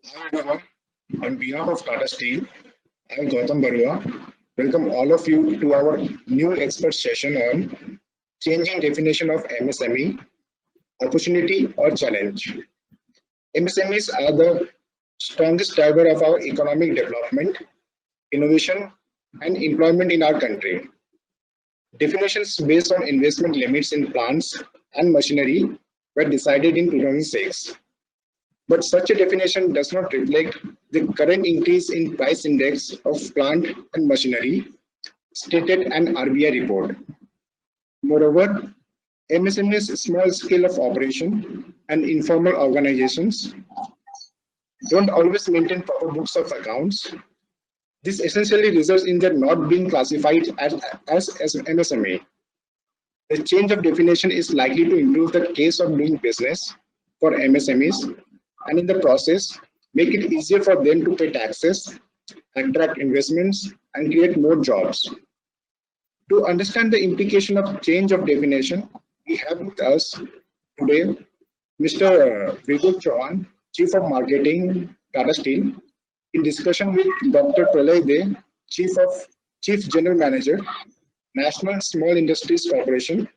Hi everyone. On behalf of Tata Steel, I am Gautam Barua. Welcome all of you to our new expert session on changing definition of MSME, opportunity or challenge. MSMEs are the strongest driver of our economic development, innovation, and employment in our country. Definitions based on investment limits in plants and machinery were decided in 2006. But such a definition does not reflect the current increase in price index of plant and machinery stated an RBI report. Moreover, MSME's small scale of operation and informal organizations don't always maintain proper books of accounts. This essentially results in their not being classified as MSME. The change of definition is likely to improve the case of doing business for MSMEs and in the process make it easier for them to pay taxes, attract investments, and create more jobs. To understand the implication of change of definition, we have with us today Mr. Vivek Chauhan, Chief of Marketing, Tata Steel, in discussion with Dr. Pralay De, Chief General Manager, National Small Industries Corporation,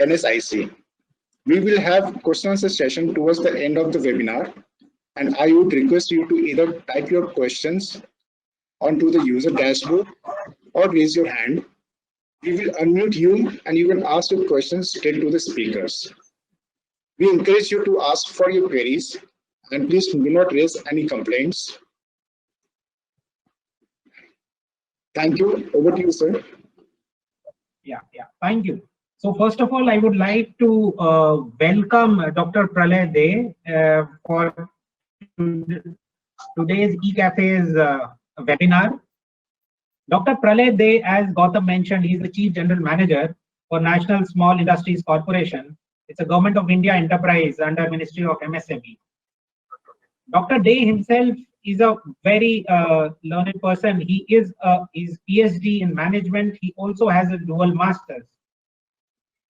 NSIC. We will have question answer session towards the end of the webinar, and I would request you to either type your questions onto the user dashboard or raise your hand. We will unmute you and you can ask your questions straight to the speakers. We encourage you to ask for your queries and please do not raise any complaints. Thank you. Over to you, sir. Yeah. Thank you. So first of all, I would like to welcome Dr. Pralay De for today's eCafe's webinar. Dr. Pralay De, as Gautam mentioned, he is the Chief General Manager for National Small Industries Corporation. It's a Government of India enterprise under Ministry of MSME. Dr. De himself is a very learned person. He is his PhD in management. He also has a dual master's.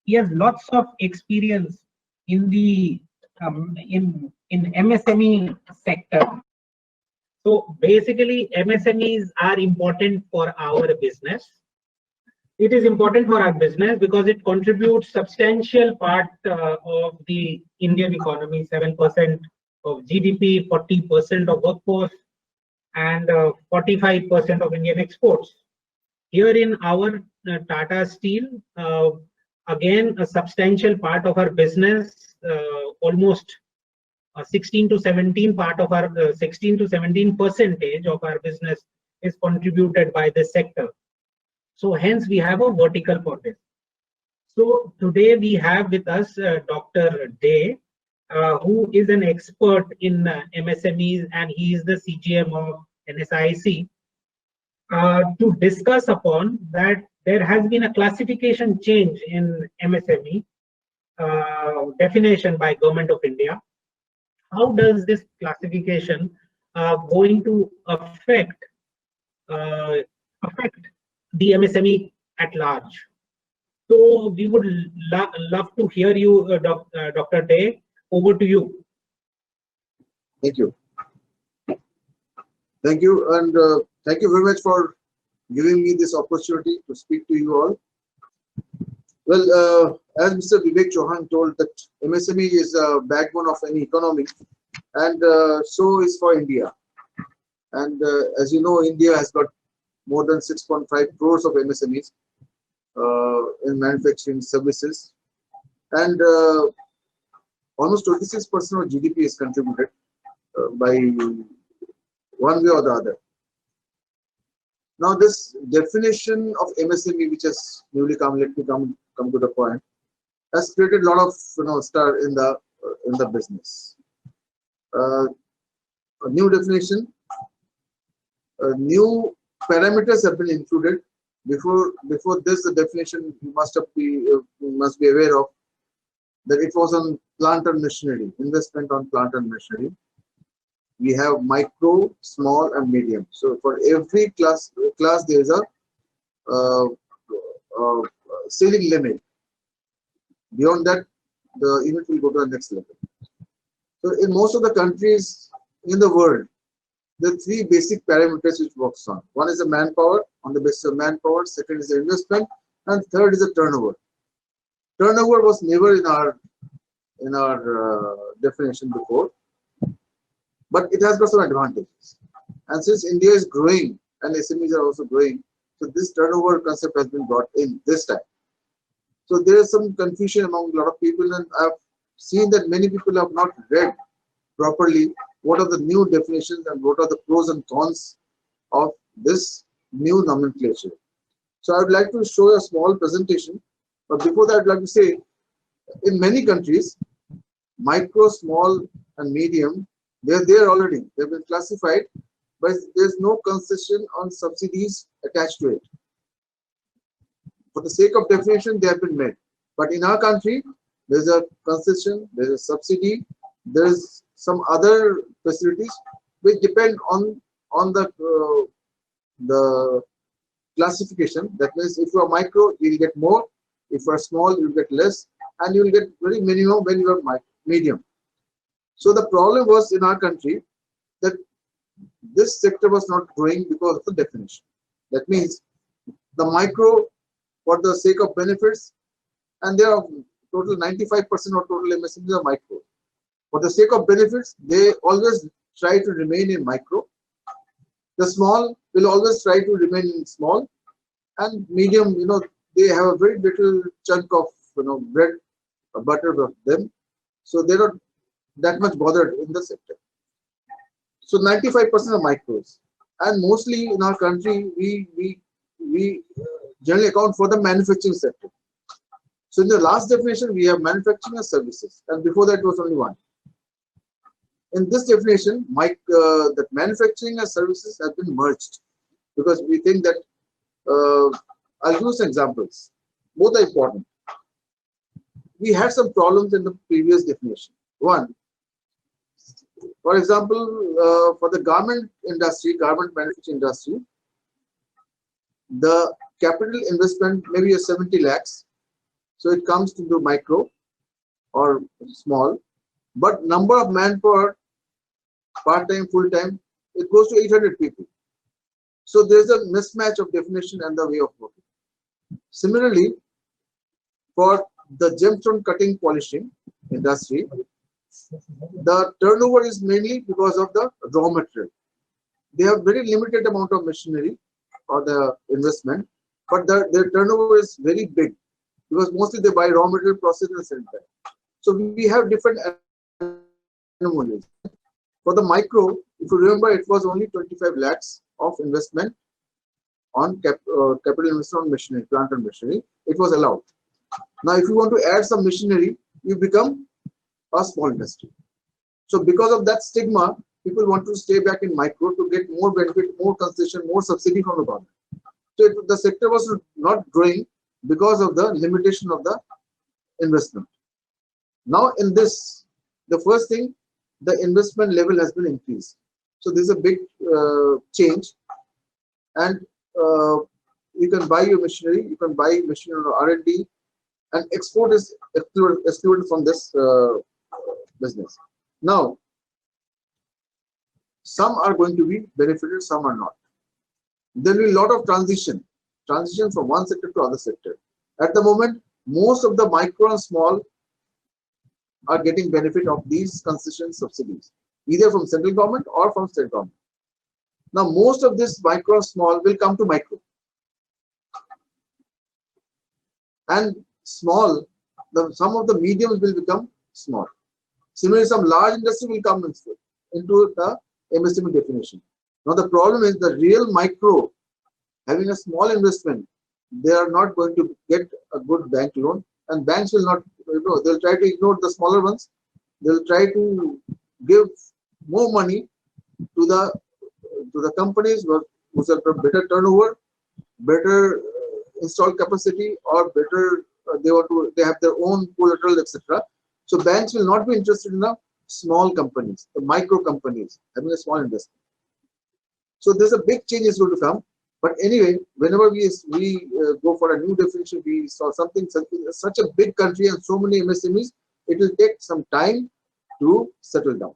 He has lots of experience in the in MSME sector. So basically, MSMEs are important for our business. It is important for our business because it contributes substantial part of the Indian economy, 7% of GDP, 40% of workforce, and 45% of Indian exports. Here in our Tata Steel, again, a substantial part of our business, almost 16 to 17 part of our 16 to 17% of our business is contributed by this sector. So hence we have a vertical for this. So today we have with us Dr. De, who is an expert in MSMEs and he is the CGM of NSIC, to discuss upon that there has been a classification change in MSME definition by Government of India. How does this classification going to affect the MSME at large? So we would love to hear you, Dr. De. Over to you. Thank you. Thank you, and thank you very much for giving me this opportunity to speak to you all. Well, as Mr. Vivek Chauhan told, that MSME is a backbone of any economy, and so is for India. And as you know, India has got more than 6.5 crores of MSMEs in manufacturing services, and almost 26% of GDP is contributed by one way or the other. Now, this definition of MSME, which has newly come, let me come to the point, has created a lot of stir in the business. A new definition, new parameters have been included. Before this, the definition you must be aware of that it was on plant and machinery, investment on plant and machinery. We have micro, small, and medium. So for every class there is a ceiling limit. Beyond that, the unit will go to the next level. So in most of the countries, in the world, the three basic parameters which works on. One is the manpower, on the basis of manpower. Second is the investment, and third is the turnover. Turnover was never in our definition before, but it has got some advantages. And since India is growing and SMEs are also growing, so this turnover concept has been brought in this time. So there is some confusion among a lot of people, and I've seen that many people have not read properly what are the new definitions and what are the pros and cons of this new nomenclature. So I would like to show a small presentation, but before that I'd like to say, in many countries, micro, small and medium, they're there already. They've been classified, but there's no concession on subsidies attached to it. For the sake of definition, they have been made. But in our country, there's a concession, there's a subsidy, there's some other facilities which depend on the classification. That means if you are micro, you'll get more. If you are small, you'll get less, and you'll get very minimum when you are medium. So the problem was in our country that this sector was not growing because of the definition. That means the micro, for the sake of benefits, and there are total 95% of total MSMEs are micro. For the sake of benefits, they always try to remain in micro. The small will always try to remain in small, and medium, they have a very little chunk of bread or butter of them, so they're not that much bothered in the sector. So 95% are micros, and mostly in our country we generally account for the manufacturing sector. So in the last definition we have manufacturing and services, and before that was only one. In this definition, that manufacturing and services have been merged, because we think that I'll use examples. Both are important. We had some problems in the previous definition. One, for example, for the garment industry, garment manufacturing industry, the capital investment maybe is 70 lakhs. So it comes to the micro or small, but number of manpower, part-time, full-time, it goes to 800 people. So there's a mismatch of definition and the way of working. Similarly, for the gemstone cutting polishing industry, the turnover is mainly because of the raw material. They have very limited amount of machinery or the investment, but their turnover is very big because mostly they buy raw material, process and sell back. So we have different anomalies. For the micro, if you remember, it was only 25 lakhs of investment on capital investment on machinery, plant and machinery. It was allowed. Now, if you want to add some machinery, you become a small industry. So because of that stigma, people want to stay back in micro to get more benefit, more concession, more subsidy from the government. So the sector was not growing because of the limitation of the investment. Now in this, the first thing, the investment level has been increased. So this is a big change, and you can buy your machinery, you can buy machinery or R&D, and export is excluded from this business. Now, some are going to be benefited, some are not. There will be a lot of transition from one sector to other sector. At the moment, most of the micro and small are getting benefit of these concession subsidies, either from central government or from state government. Now, most of this micro and small will come to micro. And small, some of the mediums will become small. Similarly, some large industry will come into the MSME definition. Now, the problem is the real micro, having a small investment, they are not going to get a good bank loan, and banks will not, they'll try to ignore the smaller ones. They'll try to give more money to the companies who have better turnover, better installed capacity, or better they have their own collateral, etc. So banks will not be interested in the small companies, the micro companies having a small investment. So there's a big change is going to come. But anyway, whenever we go for a new definition, we saw something such a big country and so many MSMEs, it will take some time to settle down.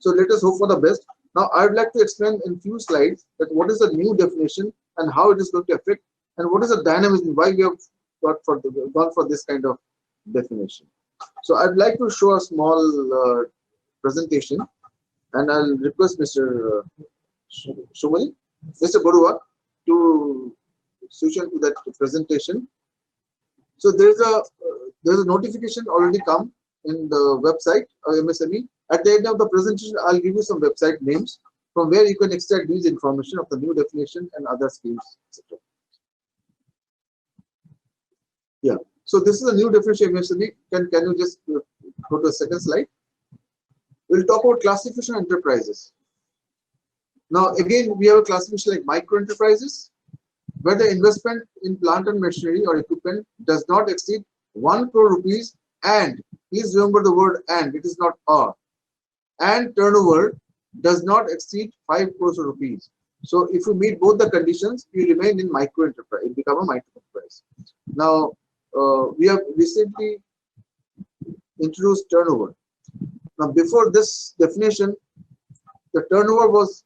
So let us hope for the best. Now I would like to explain in few slides that what is the new definition and how it is going to affect, and what is the dynamism, why we have gone for this kind of definition. So I'd like to show a small presentation, and I'll request Mr. Shumali, Mr. Barua to switch on to that presentation. So there's a notification already come in the website of MSME. At the end of the presentation, I'll give you some website names from where you can extract these information of the new definition and other schemes, etc. Yeah. So this is a new definition of MSME. Can you just go to the second slide? We'll talk about classification of enterprises. Now again, we have a classification like micro enterprises, where the investment in plant and machinery or equipment does not exceed 1 crore rupees, and please remember the word and, it is not or, and turnover does not exceed 5 crores of rupees. So if you meet both the conditions, you remain in micro enterprise, you become a micro enterprise. Now we have recently introduced turnover. Now before this definition, the turnover was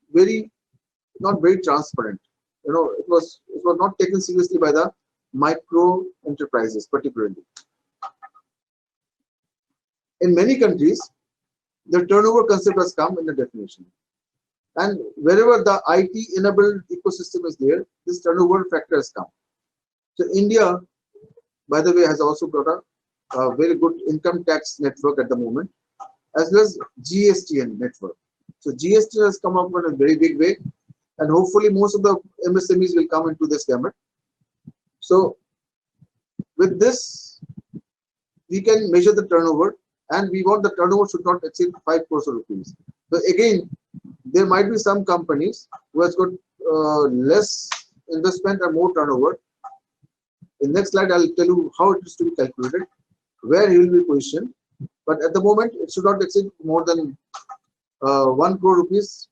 not very transparent. You know, it was not taken seriously by the micro enterprises particularly. In many countries, the turnover concept has come in the definition, and wherever the IT enabled ecosystem is there, this turnover factor has come. So India, by the way, has also got a very good income tax network at the moment, as well as GSTN network. So GST has come up in a very big way, and hopefully most of the MSMEs will come into this gamut. So with this, we can measure the turnover, and we want the turnover should not exceed 5 crores of rupees. So again, there might be some companies who has got less investment and more turnover. In next slide, I'll tell you how it is to be calculated, where he will be positioned. But at the moment, it should not exceed more than 1 crore rupees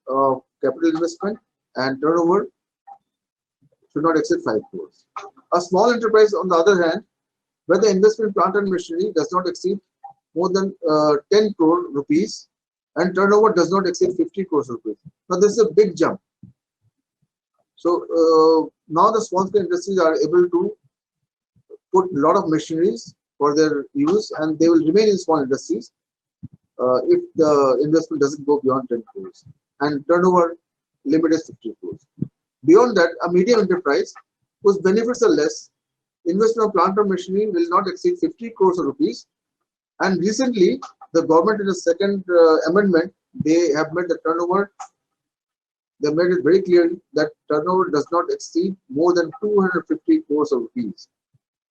of capital investment, and turnover should not exceed 5 crores. A small enterprise, on the other hand, where the investment plant and machinery does not exceed more than 10 crore rupees and turnover does not exceed 50 crores rupees. Now this is a big jump. So now the small scale industries are able to put a lot of machineries for their use, and they will remain in small industries if the investment doesn't go beyond 10 crores, and turnover limit is 50 crores. Beyond that, a medium enterprise whose benefits are less, investment of plant or machinery will not exceed 50 crores of rupees. And recently, the government in the second amendment, they have made the turnover, they made it very clear that turnover does not exceed more than 250 crores of rupees.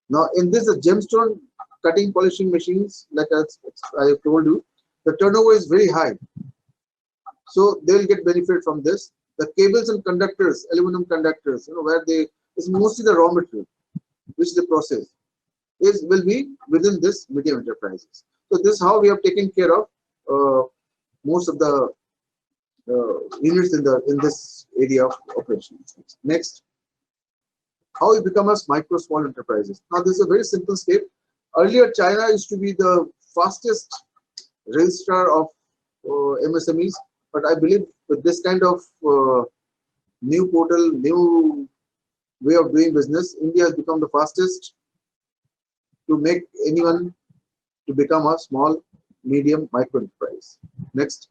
Now, in this, the gemstone cutting polishing machines, like I have told you, the turnover is very high. So they will get benefit from this. The cables and conductors, aluminum conductors, where it's mostly the raw material which they process, will be within this medium enterprises. So this is how we have taken care of most of the units in this area of operations. Next, how we become as micro small enterprises. Now this is a very simple step. Earlier, China used to be the fastest registrar of MSMEs, but I believe with this kind of new portal, new way of doing business, India has become the fastest to make anyone to become a small, medium, micro enterprise. Next.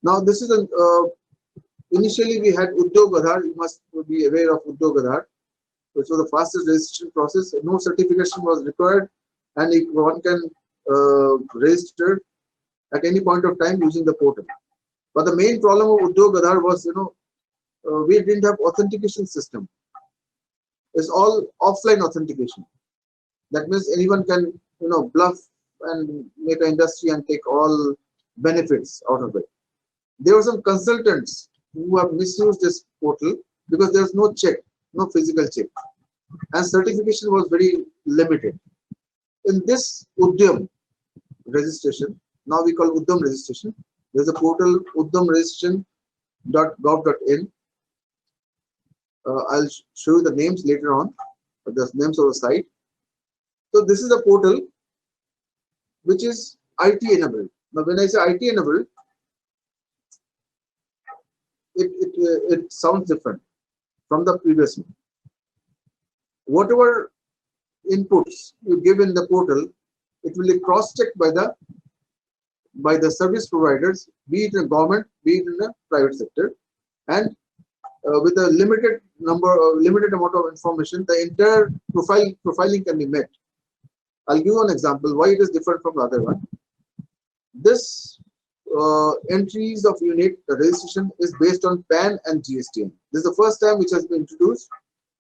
Now this is initially we had Udyog Aadhaar. You must be aware of Udyog Aadhaar, which was the fastest registration process. No certification was required, and one can register at any point of time using the portal. But the main problem of Udyog Aadhaar was, we didn't have authentication system. It's all offline authentication. That means anyone can, bluff and make an industry and take all benefits out of it. There were some consultants who have misused this portal because there's no check, no physical check, and certification was very limited. In this Udyam registration, now we call Udyam registration, there's a portal udyamregistration.gov.in. I'll show you the names later on, the names of the site. So this is a portal which is IT enabled. Now, when I say IT enabled, it sounds different from the previous one. Whatever inputs you give in the portal, it will be cross-checked by the service providers, be it in government, be it in the private sector, and with a limited amount of information, the entire profiling can be met. I'll give you an example why it is different from the other one. This entries of unit registration is based on PAN and GSTN. This is the first time which has been introduced,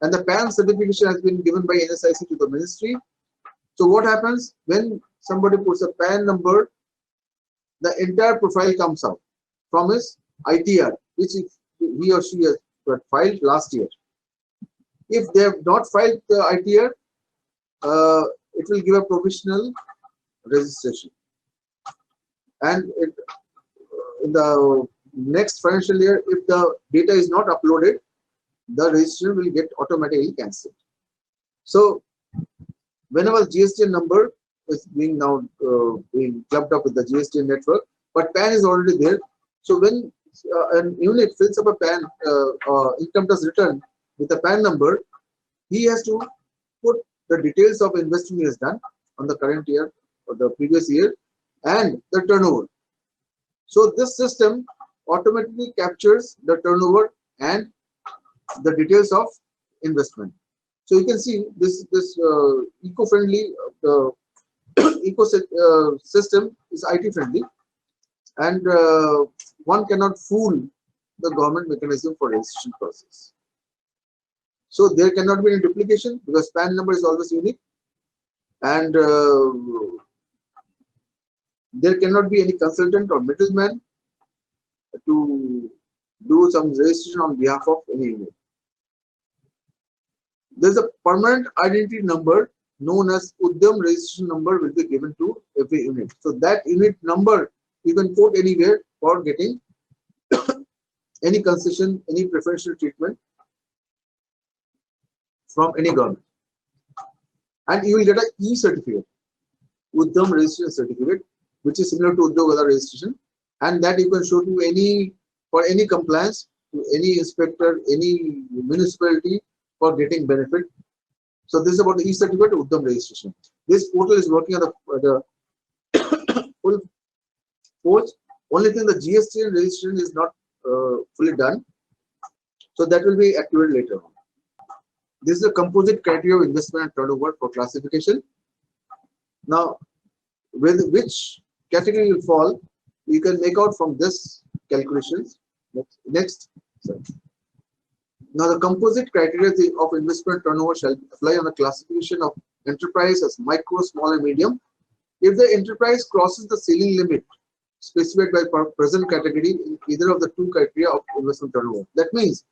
and the PAN certification has been given by NSIC to the ministry. So what happens when somebody puts a PAN number, the entire profile comes out from his ITR, which he or she has filed last year. If they have not filed the ITR, it will give a provisional registration, and in the next financial year, if the data is not uploaded, the registration will get automatically cancelled. So whenever GSTN number is being clubbed up with the GSTN network, but PAN is already there. So when an unit fills up a PAN income tax return with a PAN number, he has to put the details of investment he has done on the current year or the previous year and the turnover. So this system automatically captures the turnover and the details of investment. So you can see this eco-friendly system is IT friendly, and one cannot fool the government mechanism for registration process. So there cannot be any duplication because PAN number is always unique, and there cannot be any consultant or middleman to do some registration on behalf of any unit. There's a permanent identity number known as Udyam registration number will be given to every unit. So that unit number you can quote anywhere for getting any concession, any preferential treatment from any government. And you will get an e-certificate, Udyam registration certificate, which is similar to Udyogada registration, and that you can show to any compliance, to any inspector, any municipality for getting benefit. So this is about the e-certificate Udyam registration. This portal is working on the full force. Only thing, the GSTN registration is not fully done, so that will be activated later on. This is a composite criteria of investment and turnover for classification. Now, with which category you fall, you can make out from this calculations. Next. Sorry. Now, the composite criteria of investment turnover shall apply on the classification of enterprise as micro, small, and medium. If the enterprise crosses the ceiling limit specified by present category in either of the two criteria of investment turnover. That means,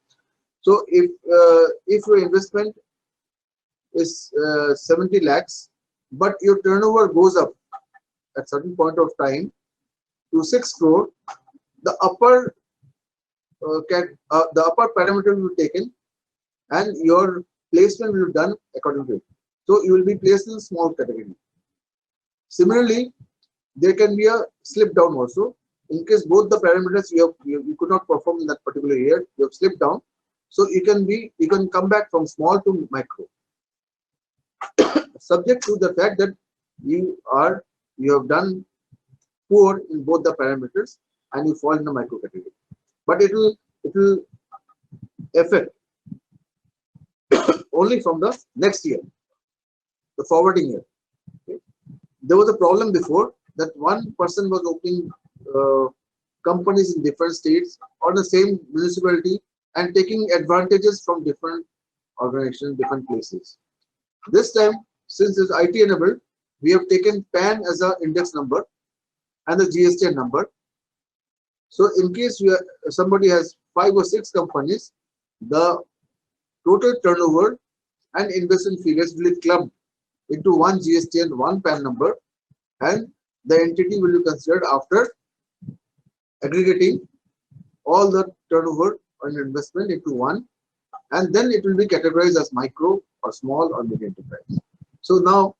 so if your investment is 70 lakhs, but your turnover goes up at certain point of time to 6 crore, the upper parameter will be taken and your placement will be done according to it. So you will be placed in a small category. Similarly, there can be a slip down also. In case both the parameters you could not perform in that particular year, you have slipped down. So you can come back from small to micro, subject to the fact that you have done poor in both the parameters and you fall in the micro category. But it will affect only from the next year, the forwarding year. Okay. There was a problem before that one person was opening companies in different states or the same municipality and taking advantages from different organizations, different places. This time, since it's IT enabled, we have taken PAN as an index number and the GSTN number. So in case somebody has 5 or 6 companies, the total turnover and investment figures will be clubbed into one GSTN, one PAN number, and the entity will be considered after aggregating all the turnover and investment into one, and then it will be categorized as micro or small or medium enterprise. So now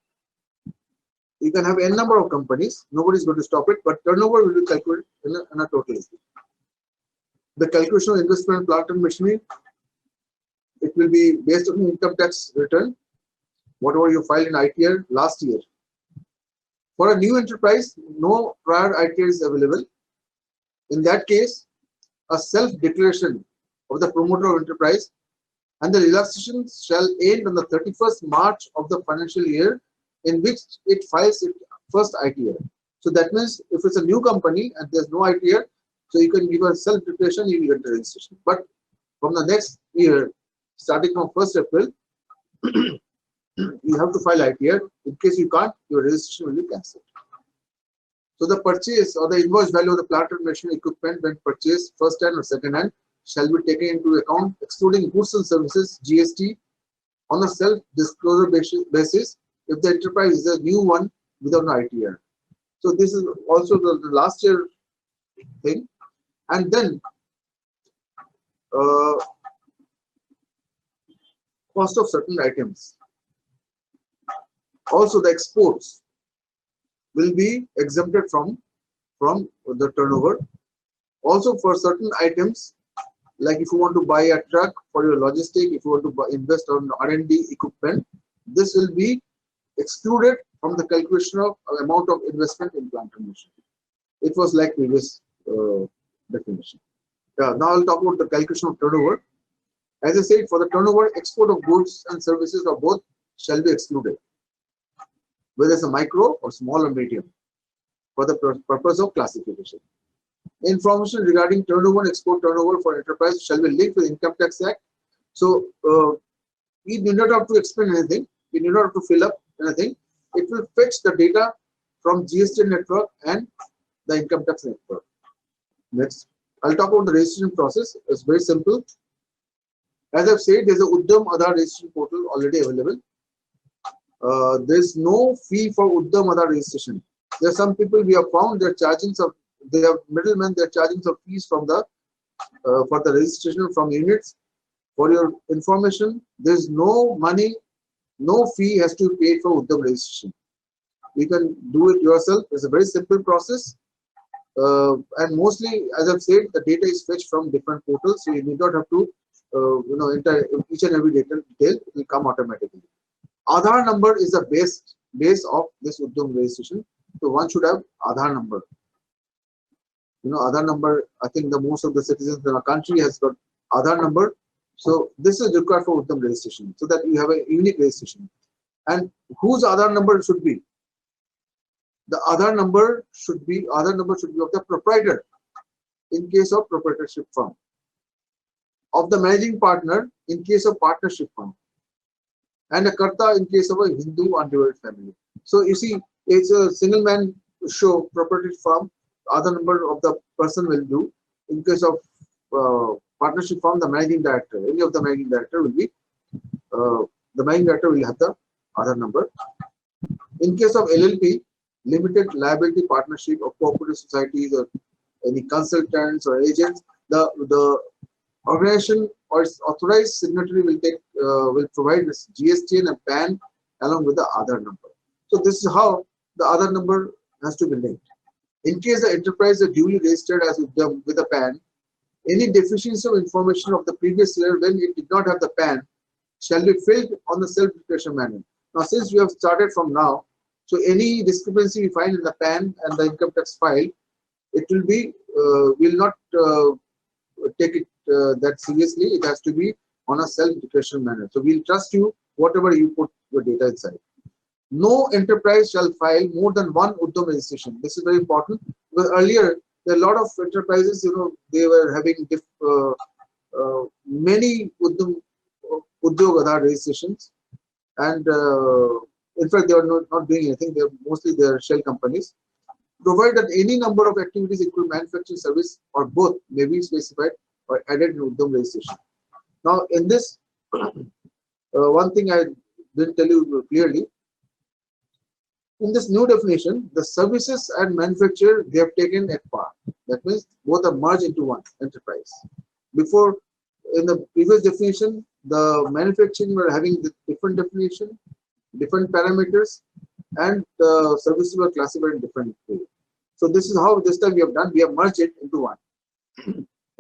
You can have n number of companies. Nobody is going to stop it, but turnover will be calculated in a total. The calculation of investment, plant and machinery, it will be based on income tax return, whatever you filed in ITR last year. For a new enterprise, no prior ITR is available. In that case, a self-declaration of the promoter of enterprise and the relaxation shall end on the 31st March of the financial year in which it files its first ITR. So that means if it's a new company and there's no ITR, so you can give a self-declaration, you will get the registration. But from the next year, starting from 1st April, you have to file ITR. In case you can't, your registration will be cancelled. So the purchase or the invoice value of the plant and machinery equipment when purchased first hand or second hand shall be taken into account excluding goods and services GST on a self-disclosure basis if the enterprise is a new one without an ITR. So this is also the last year thing. And then cost of certain items. Also the exports will be exempted from the turnover. Also for certain items, like if you want to buy a truck for your logistic, if you want to invest on R&D equipment, this will be excluded from the calculation of amount of investment in plant and machinery. It was like previous definition. Now I'll talk about the calculation of turnover. As I said, for the turnover, export of goods and services of both shall be excluded, whether it's a micro or small or medium, for the purpose of classification. Information regarding turnover and export turnover for enterprise shall be linked with Income Tax Act. So we do not have to explain anything. We do not have to fill up anything. It will fetch the data from GST network and the income tax network. Next, I'll talk about the registration process. It's very simple. As I've said, there's a Udyam Aadhaar registration portal already available. There's no fee for Udyam Aadhaar registration. There are some people we have found they're charging some. They have middlemen. They're charging some fees from the for the registration from units. For your information, there's no money, no fee has to be paid for Udyam registration. You can do it yourself. It's a very simple process. And mostly, as I've said, the data is fetched from different portals, so you need not have to, enter each and every detail. It will come automatically. Aadhaar number is the base of this Udyam registration. So one should have Aadhaar number. Aadhaar number. I think the most of the citizens in our country has got Aadhaar number. So this is required for Udyam registration, so that you have a unique registration. And whose Aadhaar number should be? The Aadhaar number should be of the proprietor in case of proprietorship firm, of the managing partner in case of partnership firm, and a Karta in case of a Hindu undivided family. So you see, it's a single man show proprietorship firm. Aadhaar number of the person will do. In case of partnership firm, the managing director, any of the managing director will be the managing director will have the Aadhaar number. In case of LLP, limited liability partnership or cooperative societies or any consultants or agents, the organization or its authorized signatory will provide this GST and a PAN along with the Aadhaar number. So this is how the Aadhaar number has to be linked. In case the enterprise is duly registered as with a PAN, any deficiency of information of the previous year when it did not have the PAN shall be filled on the self-declaration manner. Now, since we have started from now, so any discrepancy we find in the PAN and the income tax file, it will be will not take it that seriously. It has to be on a self-declaration manner. So we'll trust you whatever you put your data inside. No enterprise shall file more than one Udyam registration. This is very important because earlier there are a lot of enterprises. They were having many Udyam Aadhaar registrations, and in fact, they are not doing anything. They're mostly their shell companies. Provide that any number of activities, including manufacturing, service, or both, may be specified or added in Udyam registration. Now, in this, one thing I didn't tell you clearly. In this new definition, the services and manufacturer, they have taken at par. That means both are merged into one enterprise. Before, in the previous definition, the manufacturing were having the different definition, different parameters, and services were classified in different ways. So this is how this time we have done. We have merged it into one.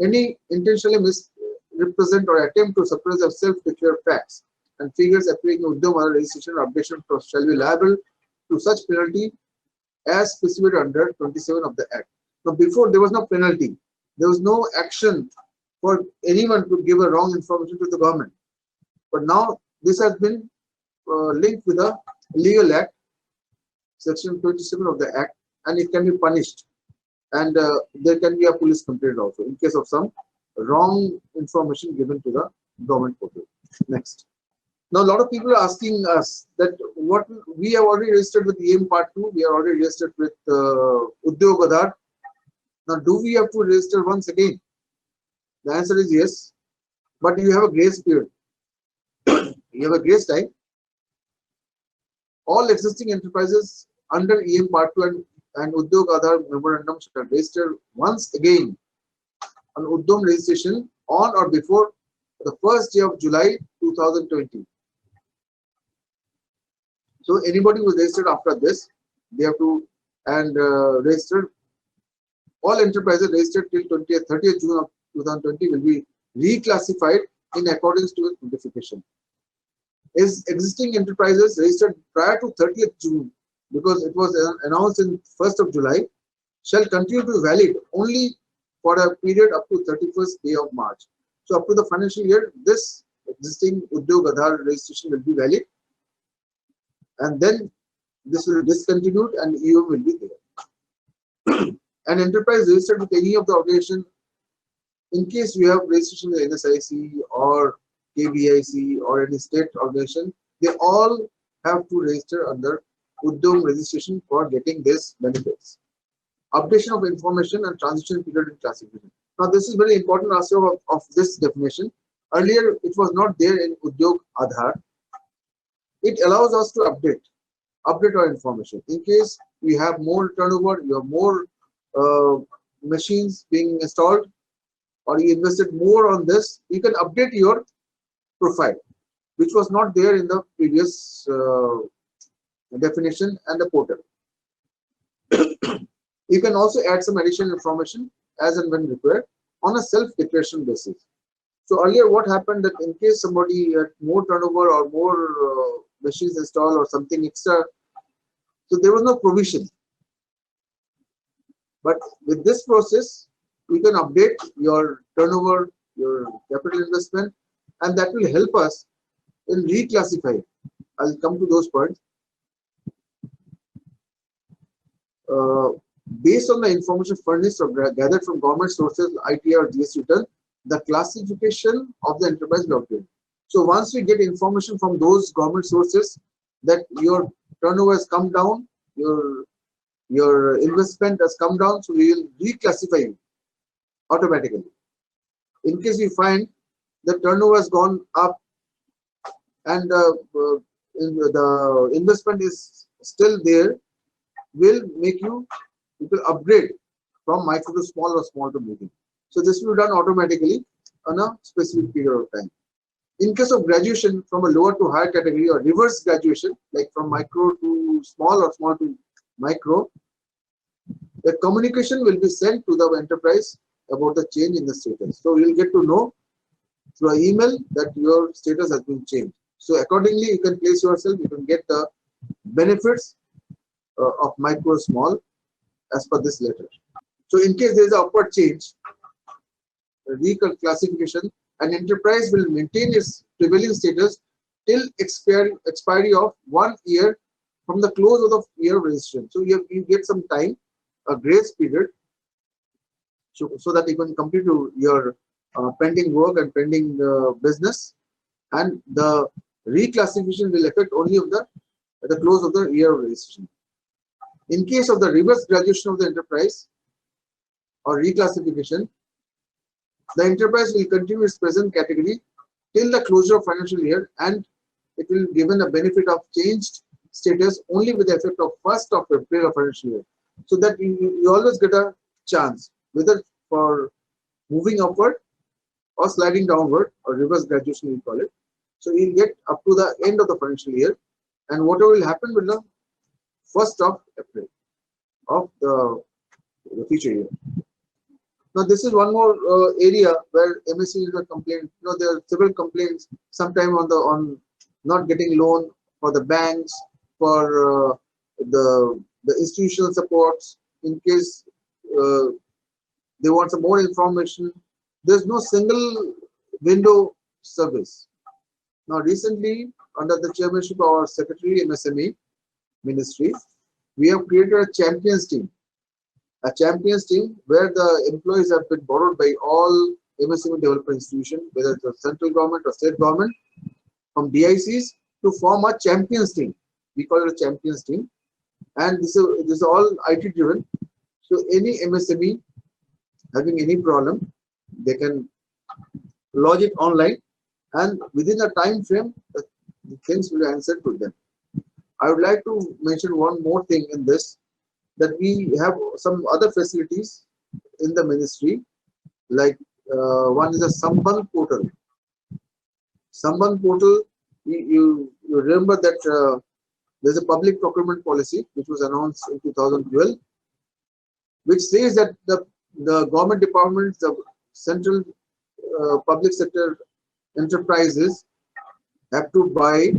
Any intentionally misrepresent or attempt to suppress or self-declared facts and figures appearing in Udyog Aadhar registration or updation shall be liable to such penalty as specified under 27 of the Act. Now, before there was no penalty, there was no action for anyone to give a wrong information to the government. But now this has been linked with a legal act, section 27 of the Act, and it can be punished. And there can be a police complaint also in case of some wrong information given to the government portal. Next. Now, a lot of people are asking us that what we have already registered with EM Part 2, we are already registered with Udyog Aadhar. Now, do we have to register once again? The answer is yes, but you have a grace period. You have a grace time. All existing enterprises under EM Part 2 and Udyog Aadhar memorandum shall register once again on Udyog registration on or before the first day of July 2020. So anybody who is registered after this, they have to register. All enterprises registered till 30th June of 2020 will be reclassified in accordance to its notification. Is existing enterprises registered prior to 30th June, because it was announced in 1st of July, shall continue to be valid only for a period up to 31st day of March. So up to the financial year, this existing Udyog Aadhar registration will be valid, and then this will be discontinued and EOM will be there. An enterprise registered with any of the organization, in case you have registration with NSIC or KBIC or any state organization, they all have to register under Udyog registration for getting these benefits. Updation of information and transition period in classification. Now, this is very important also of this definition. Earlier, it was not there in Udyog Aadhar. It allows us to update our information. In case we have more turnover, you have more machines being installed, or you invested more on this, you can update your profile, which was not there in the previous definition and the portal. You can also add some additional information as and when required on a self-declaration basis. So earlier what happened that in case somebody had more turnover or more machines installed or something extra, so there was no provision. But with this process, you can update your turnover, your capital investment, and that will help us in reclassifying. I'll come to those points. Based on the information furnished or gathered from government sources, ITR or GST return, the classification of the enterprise will obtain. So once we get information from those government sources that your turnover has come down, your investment has come down, so we will reclassify you automatically. In case we find the turnover has gone up and the investment is still there, will make you upgrade from micro to small or small to medium. So this will be done automatically on a specific period of time. In case of graduation from a lower to higher category or reverse graduation, like from micro to small or small to micro, the communication will be sent to the enterprise about the change in the status. So you will get to know through an email that your status has been changed. So accordingly, you can place yourself, you can get the benefits of micro small as per this letter. So in case there is an upward change, reclassification, an enterprise will maintain its prevailing status till expiry of 1 year from the close of the year of registration. So you get some time, a grace period, so that you can complete your pending work and pending business, and the reclassification will affect only at the close of the year of registration. In case of the reverse graduation of the enterprise or reclassification, the enterprise will continue its present category till the closure of financial year, and it will be given a benefit of changed status only with the effect of 1st of April of financial year. So that you always get a chance, whether for moving upward or sliding downward, or reverse graduation we call it. So you'll get up to the end of the financial year, and whatever will happen will 1st of April of the future year. Now, this is one more area where MSMEs are complaining. There are several complaints. Sometime on not getting loan for the banks, for the institutional supports. In case they want some more information, there's no single window service. Now, recently, under the chairmanship of our Secretary MSME Ministry, we have created a champions team. A champions team where the employees have been borrowed by all MSME development institutions, whether it's the central government or state government, from DICs, to form a champions team. We call it a champions team, and this is all IT driven. So any MSME having any problem, they can lodge it online, and within a time frame, the things will be answered to them. I would like to mention one more thing in this, that we have some other facilities in the ministry, like one is a Sambandh portal. Sambandh portal, you remember that there's a public procurement policy which was announced in 2012, which says that the government departments, the central public sector enterprises have to buy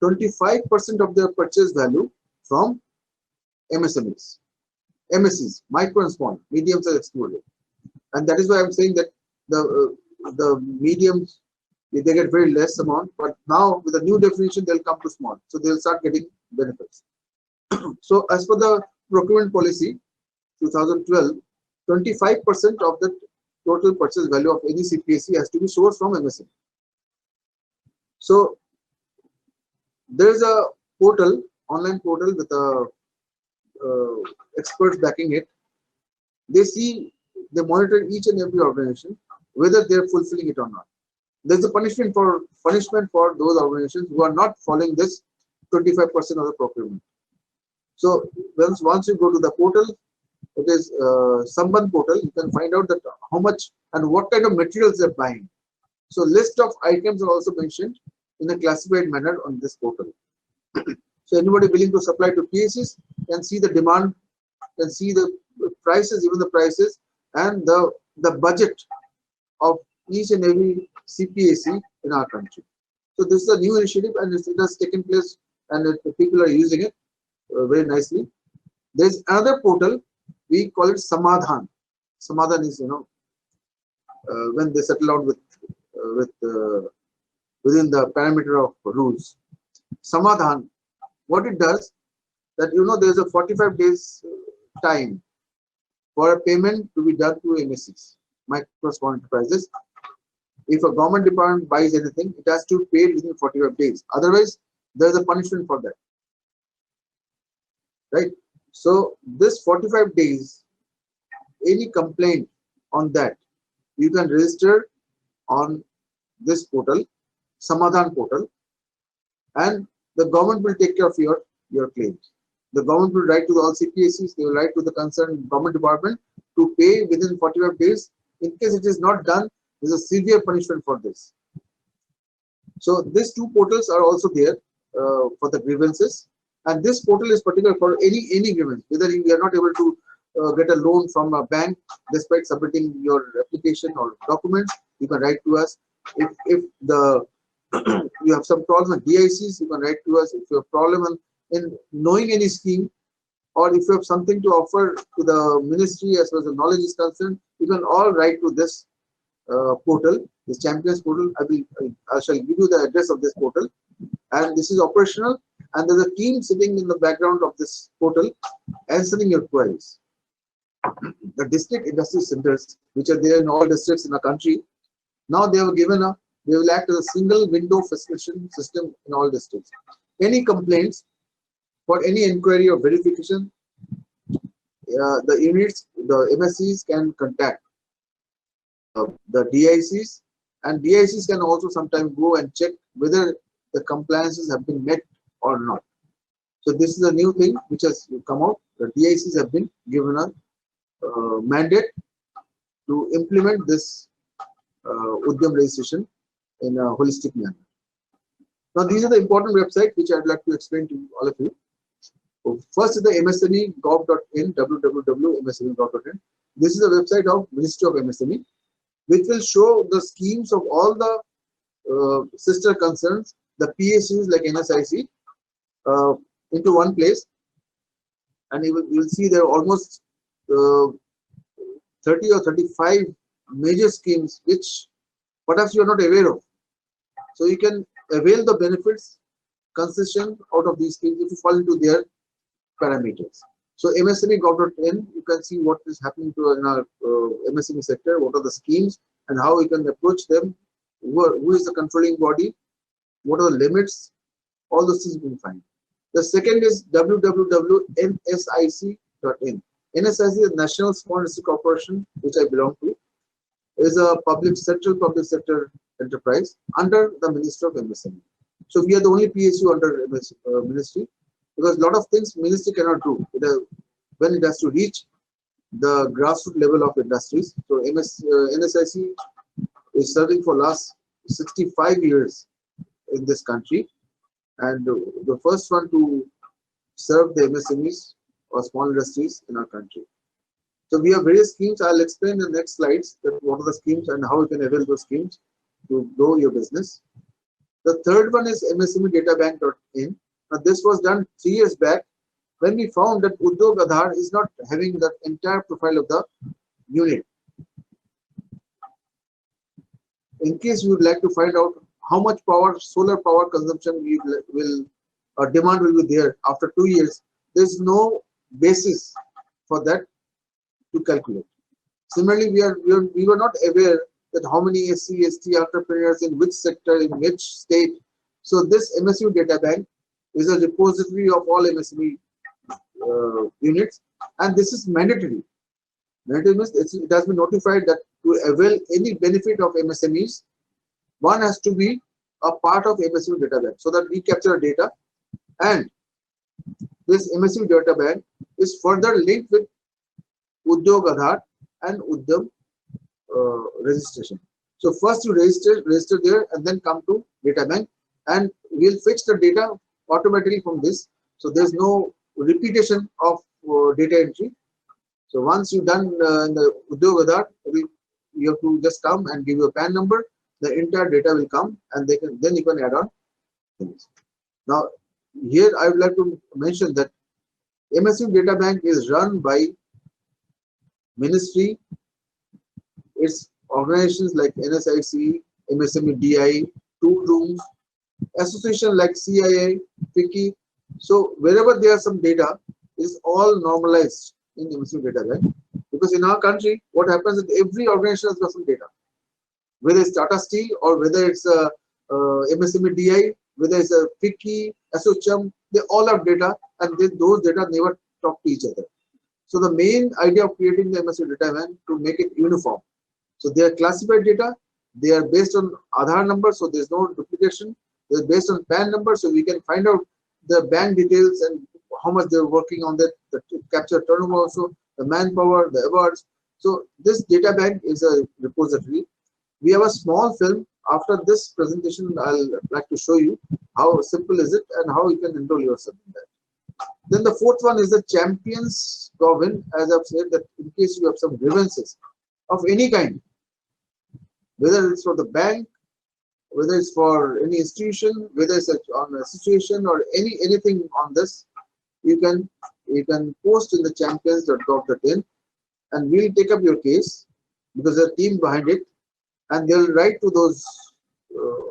25% of their purchase value from MSMEs, micro and small, mediums are excluded, and that is why I'm saying that the mediums, they get very less amount, but now with the new definition they'll come to small, so they'll start getting benefits. So as per the procurement policy 2012, 25% of the total purchase value of any CPSE has to be sourced from MSME. So there is a portal, online portal with a experts backing it. They monitor each and every organization whether they are fulfilling it or not. There's a punishment for those organizations who are not following this 25% of the procurement. So once you go to the portal, it is Sambandh portal, you can find out that how much and what kind of materials they're buying. So list of items are also mentioned in a classified manner on this portal. So anybody willing to supply to PSEs can see the demand, can see the prices, even the prices, and the budget of each and every CPSE in our country. So this is a new initiative, and it has taken place, and people are using it very nicely. There's another portal, we call it Samadhan. Samadhan is, when they settle down within the parameter of rules. Samadhan, what it does, that there's a 45 days time for a payment to be done to MSEs, micro small enterprises. If a government department buys anything, it has to pay within 45 days. Otherwise, there's a punishment for that. Right? So this 45 days, any complaint on that, you can register on this portal, Samadhan portal, and the government will take care of your claims. The government will write to all CPSEs, they will write to the concerned government department to pay within 45 days. In case it is not done, there is a severe punishment for this. So these two portals are also there for the grievances, and this portal is particular for any grievance, whether you are not able to get a loan from a bank despite submitting your application or documents, you can write to us. If you have some problem with DICs, you can write to us. If you have problem in knowing any scheme, or if you have something to offer to the ministry as far as the knowledge is concerned, you can all write to this portal, this champions portal. I shall give you the address of this portal, and this is operational, and there's a team sitting in the background of this portal answering your queries. The district industry centers, which are there in all districts in the country, now they will act as a single window facilitation system in all districts. Any complaints for any inquiry or verification, the units, the MSCs can contact the DICs, and DICs can also sometimes go and check whether the compliances have been met or not. So this is a new thing which has come out. The DICs have been given a mandate to implement this Udyam registration in a holistic manner. Now these are the important websites which I'd like to explain to all of you. First is the msme.gov.in, www.msme.gov.in. This is the website of Ministry of MSME, which will show the schemes of all the sister concerns, the PSUs like NSIC, into one place, and you will see there are almost 30 or 35 major schemes which perhaps you are not aware of. So you can avail the benefits, concession out of these schemes if you fall into their parameters. So msme.gov.in, you can see what is happening to in our MSME sector, what are the schemes and how we can approach them, who is the controlling body, what are the limits, all those things you can find. The second is www.nsic.in. NSIC is National Small Industry Corporation, which I belong to, is a central public sector enterprise under the Ministry of MSME. So we are the only PSU under ministry, because a lot of things ministry cannot do when it has to reach the grassroots level of industries. So NSIC is serving for last 65 years in this country, and the first one to serve the MSMEs or small industries in our country. So we have various schemes. I'll explain in the next slides that what are the schemes and how you can avail those schemes to grow your business. The third one is msmedatabank.in. Now this was done 3 years back when we found that Udyog Aadhaar is not having the entire profile of the unit. In case you would like to find out how much power, solar power consumption demand will be there after 2 years, there is no basis for that to calculate. Similarly, we were not aware that how many SC, ST entrepreneurs in which sector, in which state. So this MSU data bank is a repository of all MSME units, and this is mandatory. Mandatory means it has been notified that to avail any benefit of MSMEs, one has to be a part of MSU data bank, so that we capture data, and this MSU data bank is further linked with Udyog Aadhaar and Udyam registration. So first you register there and then come to data bank, and we'll fetch the data automatically from this. So there's no repetition of data entry. So once you've done in the Udyog Aadhaar, you have to just come and give your PAN number. The entire data will come, and then you can add on things. Now here I would like to mention that MSU data bank is run by ministry. It's organizations like NSIC, MSME DI, Tool Rooms, association like CIA, FICCI. So wherever there are some data, is all normalized in MSU data bank. Because in our country, what happens is every organization has got some data. Whether it's Tata Steel or whether it's MSME DI, whether it's a FICCI, ASSOCHAM, they all have data, and those data never talk to each other. So the main idea of creating the MSU data bank to make it uniform. So they are classified data, they are based on Aadhaar number, so there's no duplication. They're based on PAN number, so we can find out the bank details and how much they're working on that, the capture turnover also, the manpower, the awards. So this data bank is a repository. We have a small film. After this presentation, I'll like to show you how simple is it and how you can enroll yourself in that. Then the fourth one is the Champions Gov.in. As I've said, that in case you have some grievances of any kind, whether it's for the bank, whether it's for any institution, whether it's on a situation or anything on this, you can post in the champions.gov.in, and we'll take up your case because there's a team behind it, and they'll write to those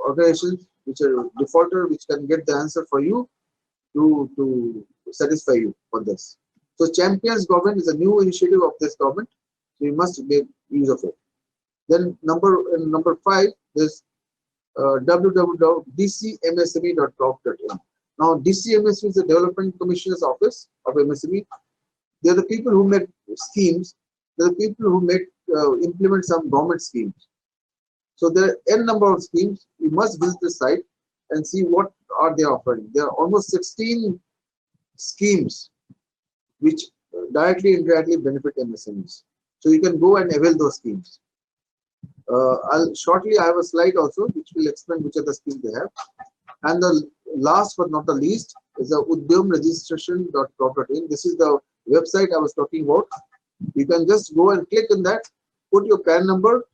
organizations which are defaulter, which can get the answer for you to satisfy you for this. So Champions Government is a new initiative of this government, so you must make use of it. Then number 5 is www.dcmsme.gov.in. Now DCMSE is the Development Commissioner's Office of MSME. They are the people who make schemes. They are the people who make implement some government schemes. So there are n number of schemes. You must visit the site and see what are they offering. There are almost 16 schemes which directly and indirectly benefit MSMEs. So you can go and avail those schemes. I have a slide also which will explain which are the schemes they have. And the last but not the least is udyamregistration.gov.in. This is the website I was talking about. You can just go and click on that, put your PAN number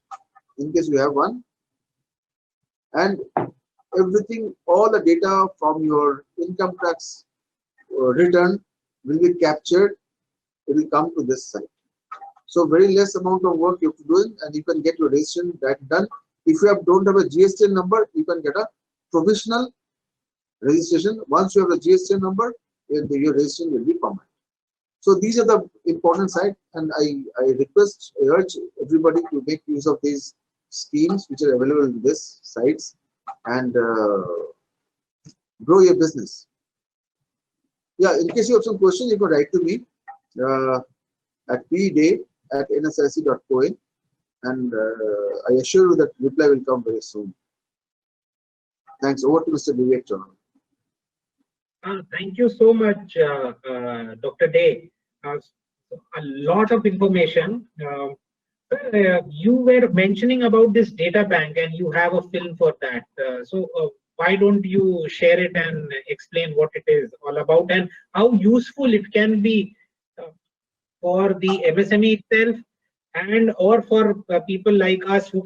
in case you have one, and everything, all the data from your income tax return will be captured. It will come to this site. So very less amount of work you have to do, and you can get your registration done. If you don't have a GSTN number, you can get a provisional registration. Once you have a GSTN number, your registration will be permanent. So these are the important side, and I urge everybody to make use of these schemes which are available in this sites and grow your business. Yeah, in case you have some questions, you can write to me at pday@nsic.co.in, and I assure you that reply will come very soon. Thanks. Over to Mr. Vivek Chauhan. Thank you so much, Dr. Day. A lot of information. You were mentioning about this data bank, and you have a film for that. So why don't you share it and explain what it is all about and how useful it can be for the MSME itself and or for people like us who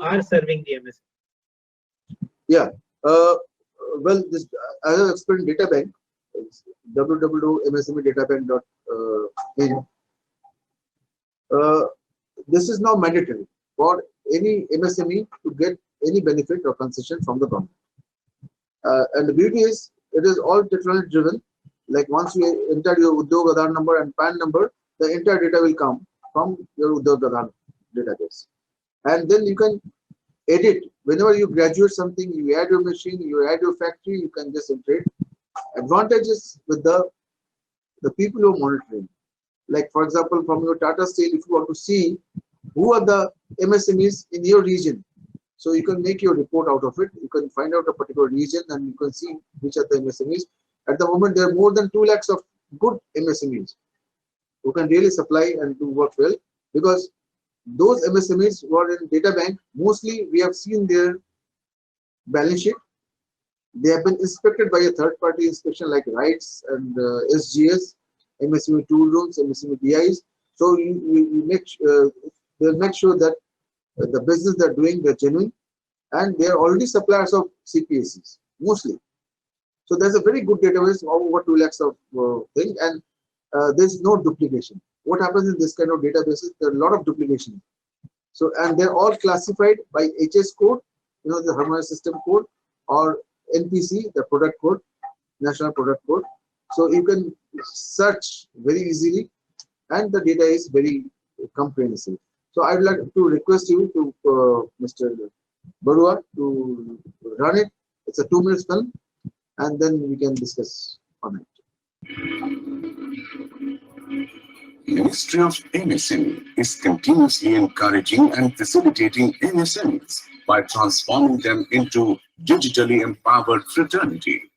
are serving the MSME? Yeah. Well, this I have explained data bank. It's www.msmedatabank.in. This is now mandatory for any MSME to get any benefit or concession from the government. And the beauty is, it is all technology driven. Like once you enter your Udyog Aadhaar number and PAN number, the entire data will come from your Udyog Aadhaar database. And then you can edit. Whenever you graduate something, you add your machine, you add your factory, you can just enter it. Advantages with the people who are monitoring. Like for example, from your Tata Steel, if you want to see who are the MSMEs in your region, so you can make your report out of it. You can find out a particular region and you can see which are the MSMEs. At the moment, there are more than 2 lakhs of good MSMEs who can really supply and do work well, because those MSMEs who are in data bank, mostly we have seen their balance sheet. They have been inspected by a third-party inspection like RITES and SGS, MSME tool rooms, MSME DIs. So they'll make sure that the business they're doing, they're genuine, and they are already suppliers of CPSEs, mostly. So there's a very good database of over 2 lakhs of thing, and there's no duplication. What happens in this kind of databases? There are a lot of duplication. So, and they're all classified by HS code, the Harmonized System Code, or NPC, the product code, National Product Code. So you can search very easily, and the data is very comprehensive. So I would like to request you to Mr. Barua to run it. It's a 2-minute film, and then we can discuss on it. Ministry of MSME is continuously encouraging and facilitating MSMEs by transforming them into digitally empowered fraternity.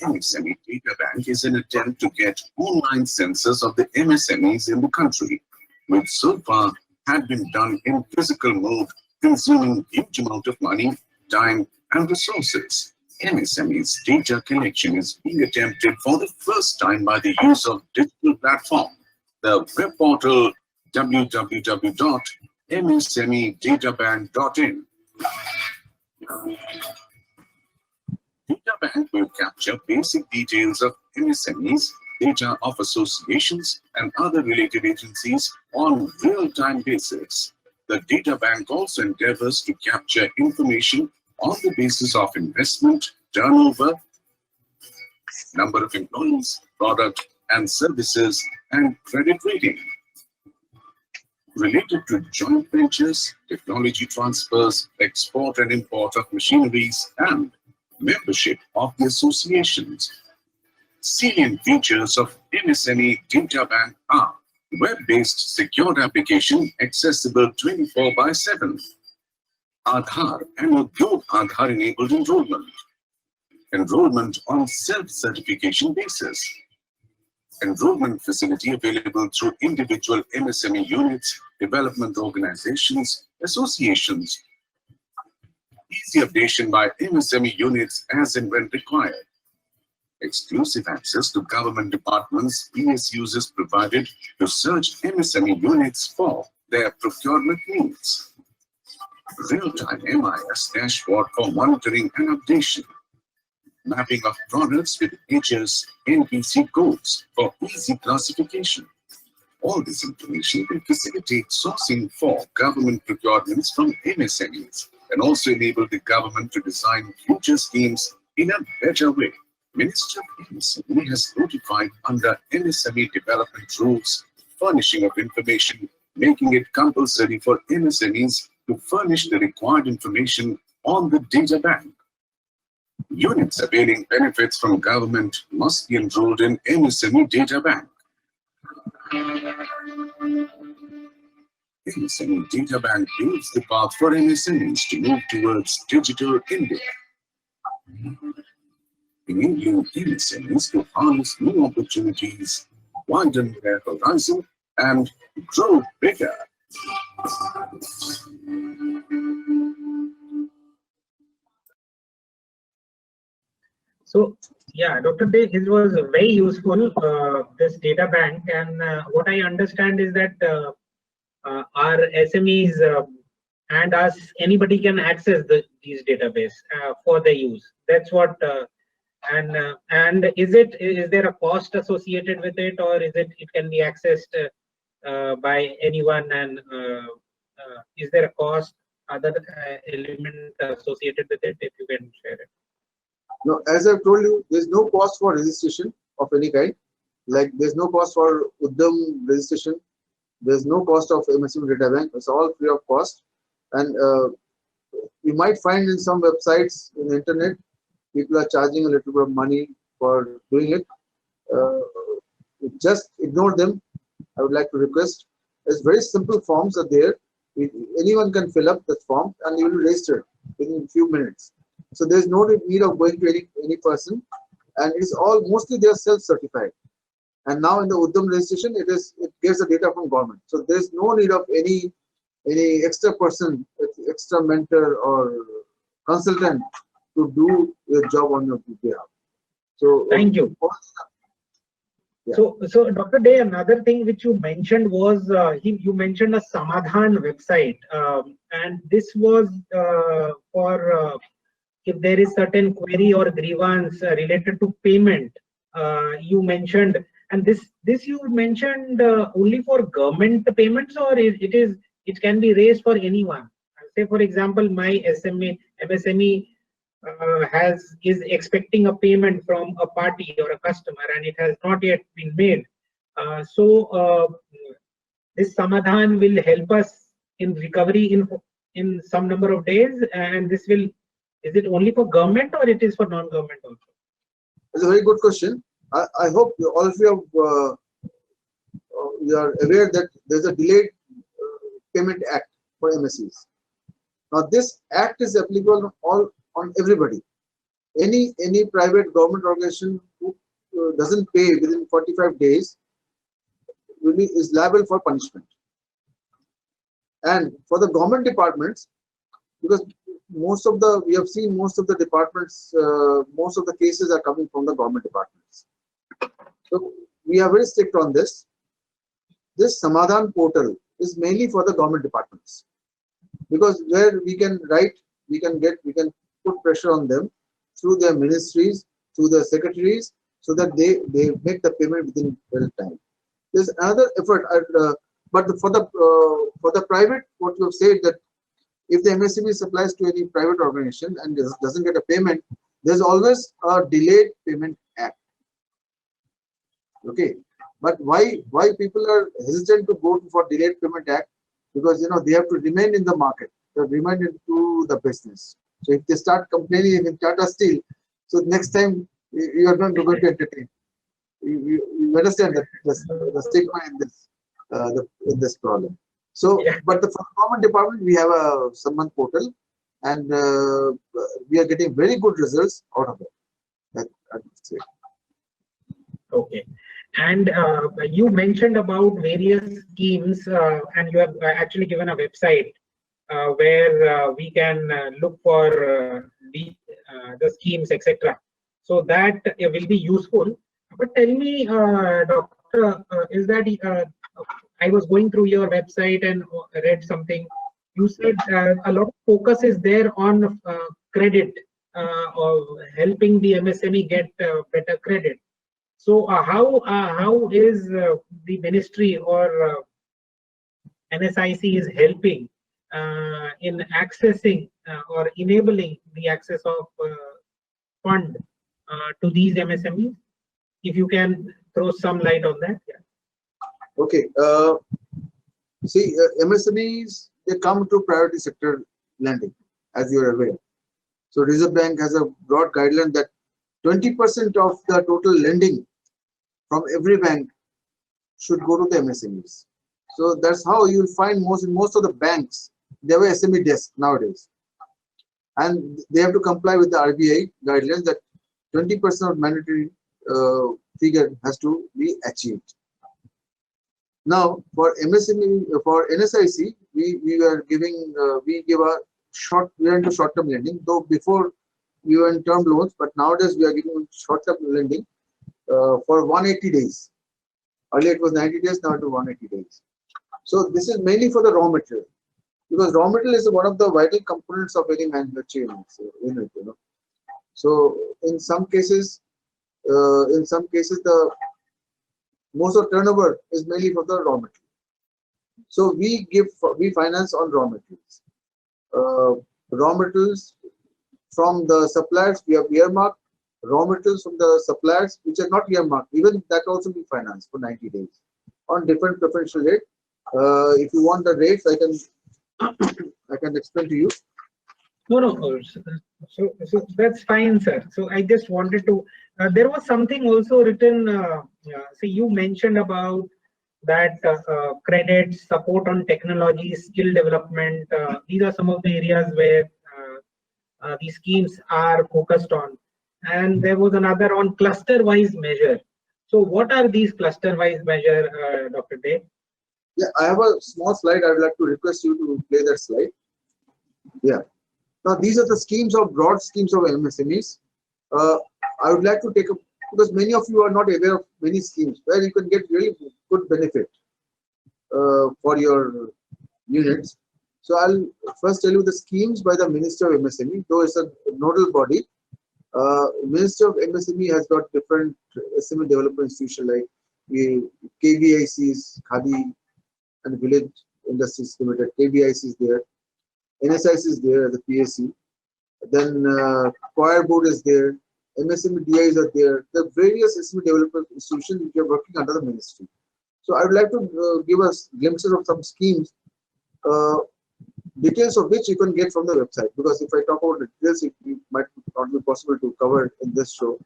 MSME Data Bank is an attempt to get online census of the MSMEs in the country, which so far had been done in physical mode, consuming huge amount of money, time, and resources. MSME's data collection is being attempted for the first time by the use of digital platform, the web portal www.msmedatabank.in. Data Bank will capture basic details of MSMEs, data of associations, and other related agencies on real-time basis. The Data Bank also endeavors to capture information on the basis of investment, turnover, number of employees, product and services, and credit rating. Related to joint ventures, technology transfers, export and import of machineries, and membership of the associations. Salient features of MSME Data Bank are web-based secured application accessible 24/7, Aadhaar and Udyog Aadhaar enabled enrollment on self-certification basis, enrollment facility available through individual MSME units, development organizations, associations, easy updation by MSME units as and when required. Exclusive access to government departments, PSUs is provided to search MSME units for their procurement needs. Real-time MIS dashboard for monitoring and updation. Mapping of products with ages, NPC codes for easy classification. All this information will facilitate sourcing for government procurements from MSMEs and also enable the government to design future schemes in a better way. Ministry of MSME has notified under MSME development rules furnishing of information, making it compulsory for MSMEs to furnish the required information on the data bank. Units availing benefits from government must be enrolled in MSME data bank. MSME data bank paves the path for MSMEs to move towards digital India, enabling MSMEs to harness new opportunities, widen their horizon, and grow bigger. So, yeah, Dr. Dey, it was very useful, this data bank. And what I understand is that our SMEs and us, anybody can access these database for their use. That's what, and is there a cost associated with it, or is it can be accessed by anyone? And is there a cost, other element associated with it, if you can share it? No, as I've told you, there's no cost for registration of any kind. Like there's no cost for Uddam registration. There's no cost of MSME data bank. It's all free of cost. And you might find in some websites in the internet, people are charging a little bit of money for doing it. Just ignore them. I would like to request. It's very simple forms are there. Anyone can fill up that form and you will register within a few minutes. So there's no need of going to any person, and it's all mostly they are self-certified. And now in the Uddam registration, it gives the data from government. So there's no need of any extra person, extra mentor or consultant to do your job on your behalf. So thank you. Yeah. So Dr. Dey, another thing which you mentioned was you mentioned a Samadhan website, and this was for if there is certain query or grievance related to payment. You mentioned, and this you mentioned only for government payments, or it can be raised for anyone. Say for example, my MSME is expecting a payment from a party or a customer and it has not yet been made. So this Samadhan will help us in recovery in some number of days, and this will, is it only for government or it is for non-government also? It's a very good question. I hope all of you are aware that there's a Delayed Payment Act for MSEs. Now this act is applicable on everybody. Any private government organization who doesn't pay within 45 days is liable for punishment. And for the government departments, because we have seen most of the departments, most of the cases are coming from the government departments. So we are very strict on this. This Samadhan portal is mainly for the government departments, because where we can write, we can put pressure on them through their ministries, through their secretaries, so that they make the payment within well time. There's another effort, but for the private, what you have said, that if the MSME supplies to any private organization and doesn't get a payment, there's always a Delayed Payment Act. Okay, but why people are hesitant to go for Delayed Payment Act? Because they have to remain in the market, they remain into the business. So if they start complaining with Tata Steel, so next time you are not going to entertain. You understand that the stigma in this problem. So, yeah. But for the government department, we have a Samadhan portal, and we are getting very good results out of it. That I would say. Okay. And you mentioned about various schemes, and you have actually given a website where we can look for the schemes, etc. So that will be useful. But tell me, Doctor, is that I was going through your website and read something. You said a lot of focus is there on credit, or helping the MSME get better credit. So how is the ministry or NSIC is helping in accessing or enabling the access of fund to these MSMEs? If you can throw some light on that. Yeah. Okay. See, MSMEs, they come to priority sector lending, as you are aware. So Reserve Bank has a broad guideline that 20% of the total lending from every bank should go to the MSMEs. So that's how you'll find most of the banks, they have a SME desk nowadays. And they have to comply with the RBI guidelines that 20% of mandatory figure has to be achieved. Now, for MSME, for NSIC, we are giving, we give a we are into short-term lending, though before we were in term loans, but nowadays we are giving short-term lending for 180 days. Earlier it was 90 days, now it is 180 days. So this is mainly for the raw material, because raw material is one of the vital components of any manufacturing unit, you know. So in some cases, the most of turnover is mainly for the raw material. So we finance on raw materials. Raw materials from the suppliers we have earmarked, raw materials from the suppliers which are not earmarked, even that also we finance for 90 days on different preferential rate. If you want the rates, I can explain to you. No. So that's fine, sir. So I just wanted to. There was something also written. See, you mentioned about that credit support on technology, skill development. These are some of the areas where these schemes are focused on. And there was another on cluster-wise measure. So what are these cluster-wise measure, Dr. Dey? Yeah, I have a small slide. I would like to request you to play that slide. Yeah. Now these are the schemes of broad schemes of MSMEs. I would like to take a, because many of you are not aware of many schemes where you can get really good benefit for your units. So I'll first tell you the schemes by the Minister of MSME, though it's a nodal body. Minister of MSME has got different SME development institutions like KVICs, Khadi and Village Industries Limited. KVIC is there, NSIC is there, the PSC. Then Choir Board is there, MSME DIs are there. The various SME development institutions which are working under the ministry. So I would like to give us glimpses of some schemes, details of which you can get from the website. Because if I talk about the details, it might not be possible to cover in this show.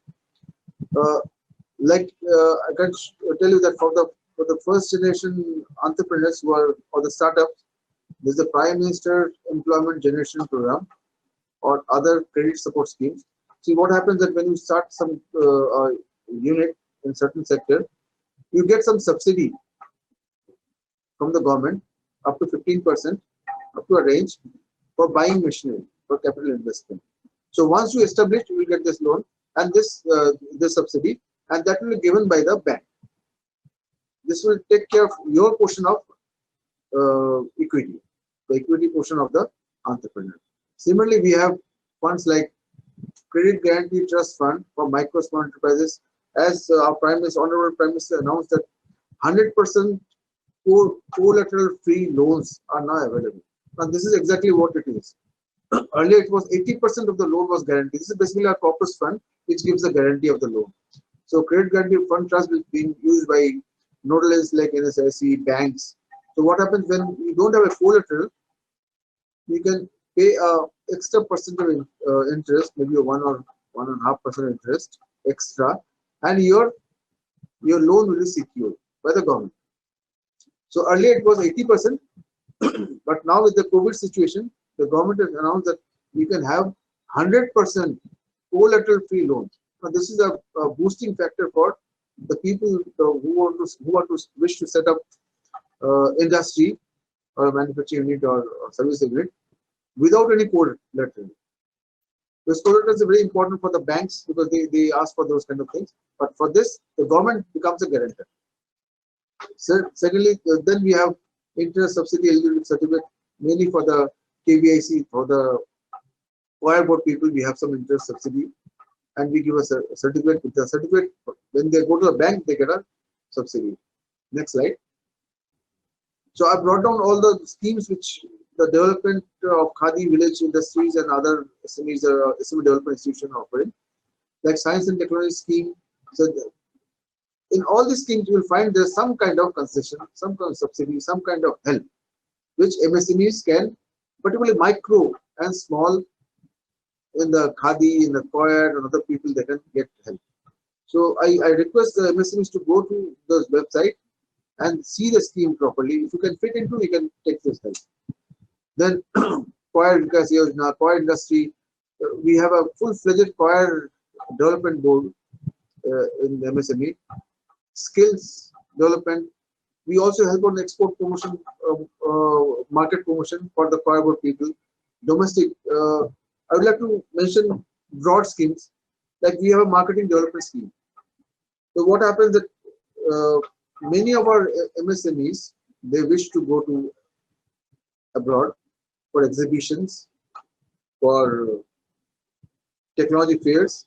I can tell you that for the first generation entrepreneurs who are, or the startups, there's the Prime Minister Employment Generation Program or other credit support schemes. See what happens that when you start some unit in certain sector, you get some subsidy from the government up to 15%, up to a range for buying machinery for capital investment. So once you establish, you will get this loan and this subsidy, and that will be given by the bank. This will take care of your portion of equity, the equity portion of the entrepreneur. Similarly, we have funds like Credit Guarantee Trust Fund for micro small enterprises. As our Honorable Prime Minister announced that 100% collateral free loans are now available. Now this is exactly what it is. Earlier it was 80% of the loan was guaranteed. This is basically a corpus fund which gives the guarantee of the loan. So Credit Guarantee Fund Trust is being used by nodal entities like NSIC, banks. So what happens when you don't have a collateral, you can pay a extra percentage of interest, maybe a 1 or 1.5% interest extra, and your loan will be secured by the government. So earlier it was 80%, but now with the COVID situation, the government has announced that you can have 100% collateral free loans. Now this is a boosting factor for the people who wish to set up industry or a manufacturing unit or service unit without any collateral. This collateral is very important for the banks because they ask for those kind of things. But for this, the government becomes a guarantor. So, secondly, then we have interest subsidy eligibility certificate, mainly for the KVIC, for the wire board people, we have some interest subsidy, and we give a certificate. With the certificate, when they go to the bank, they get a subsidy. Next slide. So I brought down all the schemes which the development of Khadi village industries and other SMEs, SME development institutions are offering, like science and technology scheme. So in all these schemes, you will find there's some kind of concession, some kind of subsidy, some kind of help, which MSMEs can, particularly micro and small, in the Khadi, in the coir, and other people, they can get help. So I request the MSMEs to go to those website and see the scheme properly. If you can fit into, you can take this help. Then coir industry, we have a full-fledged coir development board in the MSME. Skills development. We also help on export promotion, market promotion for the coir board people. Domestic. I would like to mention broad schemes, like we have a marketing development scheme. So what happens that many of our MSMEs, they wish to go to abroad for exhibitions, for technology fairs,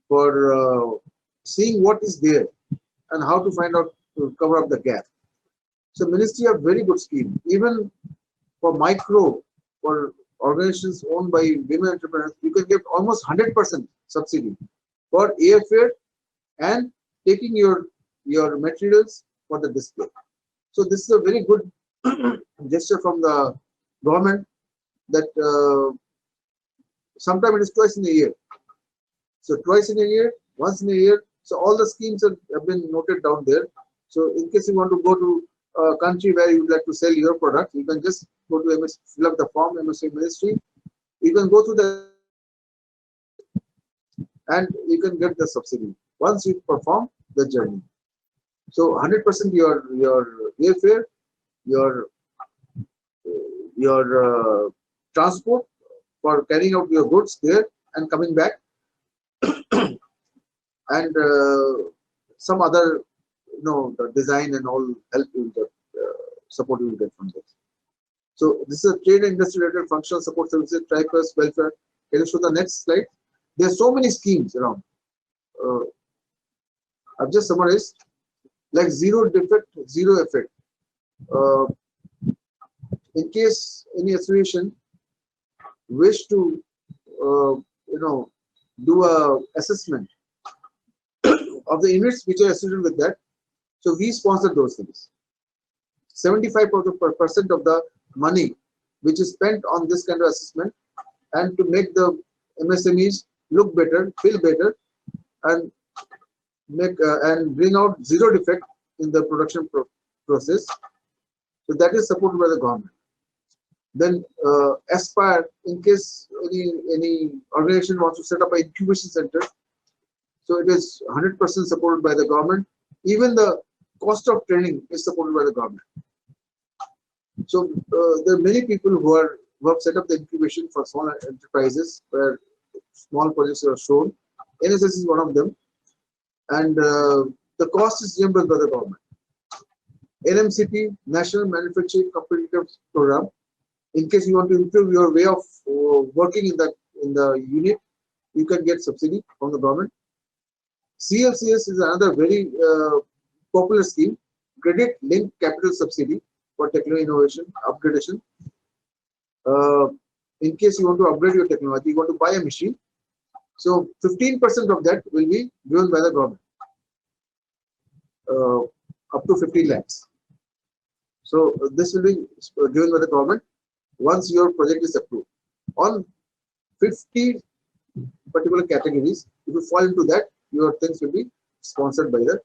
for seeing what is there and how to find out to cover up the gap. So ministry have very good scheme. Even for micro, for organizations owned by women entrepreneurs, you can get almost 100% subsidy for airfare and taking your materials for the display. So this is a very good gesture from the government that sometimes it is twice in a year. So twice in a year, once in a year. So all the schemes have been noted down there. So in case you want to go to a country where you would like to sell your product, you can just go to MS, fill up the form, MSME ministry. You can go to the and you can get the subsidy once you perform the journey. So 100% your airfare, your transport for carrying out your goods there and coming back, and some other, the design and all help you will get, support you will get from this. So this is a trade and industry related functional support services, Tripers, welfare. Can you show the next slide? There are so many schemes around. I've just summarized, like zero defect, zero effect. In case any association wish to, do a assessment of the units which are associated with that, so we sponsor those things. 75% of the money which is spent on this kind of assessment, and to make the MSMEs look better, feel better, and make and bring out zero defect in the production process. So that is supported by the government. Then Aspire, in case any organization wants to set up an incubation center, so it is 100% supported by the government. Even the cost of training is supported by the government. So there are many people who have set up the incubation for small enterprises where small projects are shown. NSS is one of them, and the cost is reimbursed by the government. NMCP, National Manufacturing Competitiveness Program. In case you want to improve your way of working in the unit, you can get subsidy from the government. CLCS is another very popular scheme, Credit Linked Capital Subsidy for technology innovation, upgradation. In case you want to upgrade your technology, you want to buy a machine, so 15% of that will be given by the government, up to 15 lakhs. So this will be given by the government once your project is approved. On 50 particular categories, if you fall into that, your things will be sponsored by the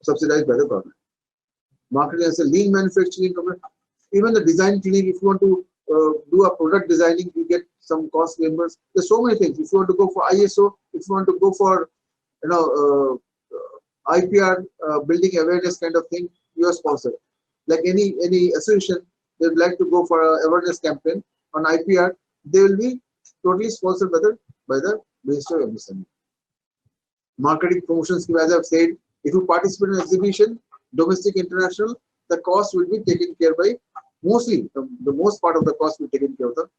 subsidized by the government. Marketing as a lean manufacturing, even the design cleaning. If you want to do a product designing, you get some cost reimbursed. There's so many things. If you want to go for ISO, if you want to go for IPR, building awareness kind of thing, you are sponsored. like any association, they would like to go for a awareness campaign on IPR, they will be totally sponsored by the Ministry of MSME. Marketing promotion scheme, as I've said, if you participate in exhibition, domestic, international, the cost will be taken care by, mostly the most part of the cost will be taken care of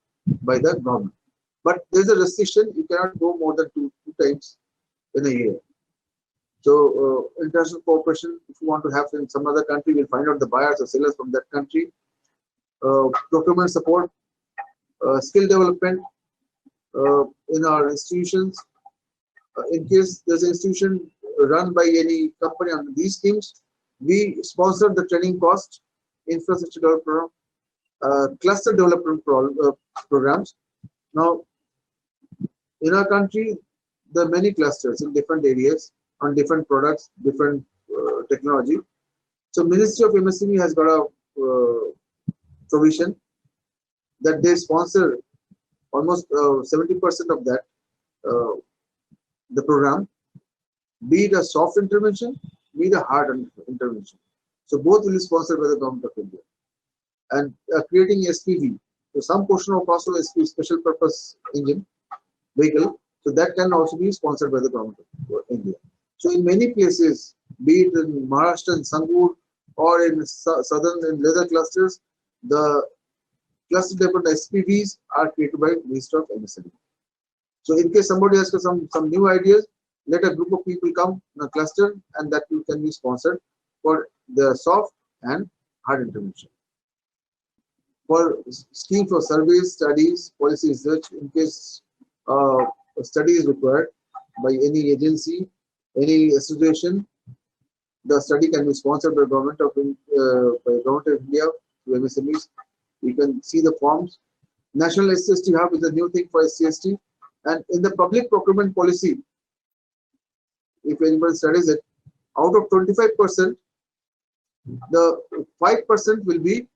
by the government. But there's a restriction, you cannot go more than two times in a year. So international cooperation, if you want to have in some other country, we'll find out the buyers or sellers from that country. Procurement support, skill development in our institutions. In case there's an institution run by any company under these schemes, we sponsor the training cost, infrastructure development, cluster development programs. Now, in our country, there are many clusters in different areas on different products, different technology. So, Ministry of MSME has got a provision that they sponsor almost 70% of that, the program, be it a soft intervention, be it a hard intervention. So both will be sponsored by the Government of India. And creating SPV, so some portion of cost of SPV, special purpose engine vehicle, so that can also be sponsored by the Government of India. So in many places, be it in Maharashtra and Sangur or in southern and leather clusters, the cluster development SPVs are created by Ministry of MSME. So in case somebody has some new ideas, let a group of people come in a cluster, and that can be sponsored for the soft and hard intervention. For schemes for surveys, studies, policy research, in case a study is required by any agency, any association, the study can be sponsored by Government of India to MSMEs. You can see the forms. National SCST Hub is a new thing for SCST. And in the public procurement policy, if anybody studies it, out of 25%, the 5% will be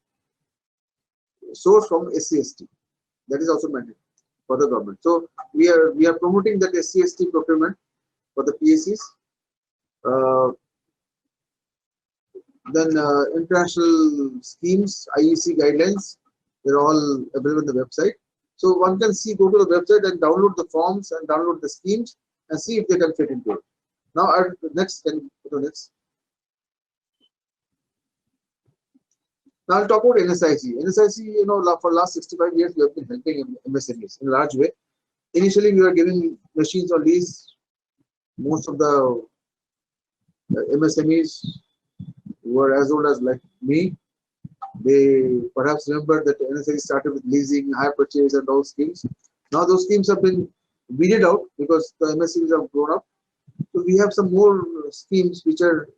sourced from SCST. That is also mandated for the government. So we are promoting that SCST procurement for the PSCs. Then international schemes, IEC guidelines, they're all available on the website. So one can go to the website and download the forms and download the schemes and see if they can fit into it. Now, next, can you go to next? Now I'll talk about NSIC. NSIC, for the last 65 years, we have been helping MSMEs in a large way. Initially, we were giving machines on lease. Most of the MSMEs were as old as like me. They perhaps remember that NSIC started with leasing, hire purchase, and all schemes. Now those schemes have been weeded out because the MSMEs have grown up. So we have some more schemes which are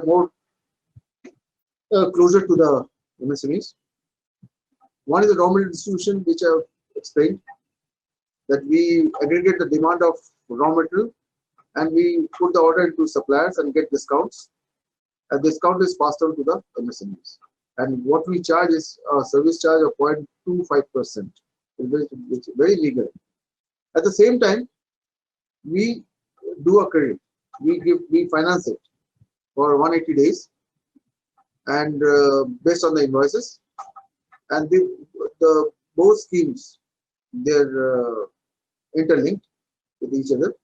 more closer to the MSMEs. One is the raw material distribution, which I have explained, that we aggregate the demand of raw material and we put the order into suppliers and get discounts. And discount is passed on to the MSMEs. And what we charge is a service charge of 0.25%, which is very legal. At the same time, we do a credit. We finance it for 180 days, and based on the invoices. And both schemes, they're interlinked with each other.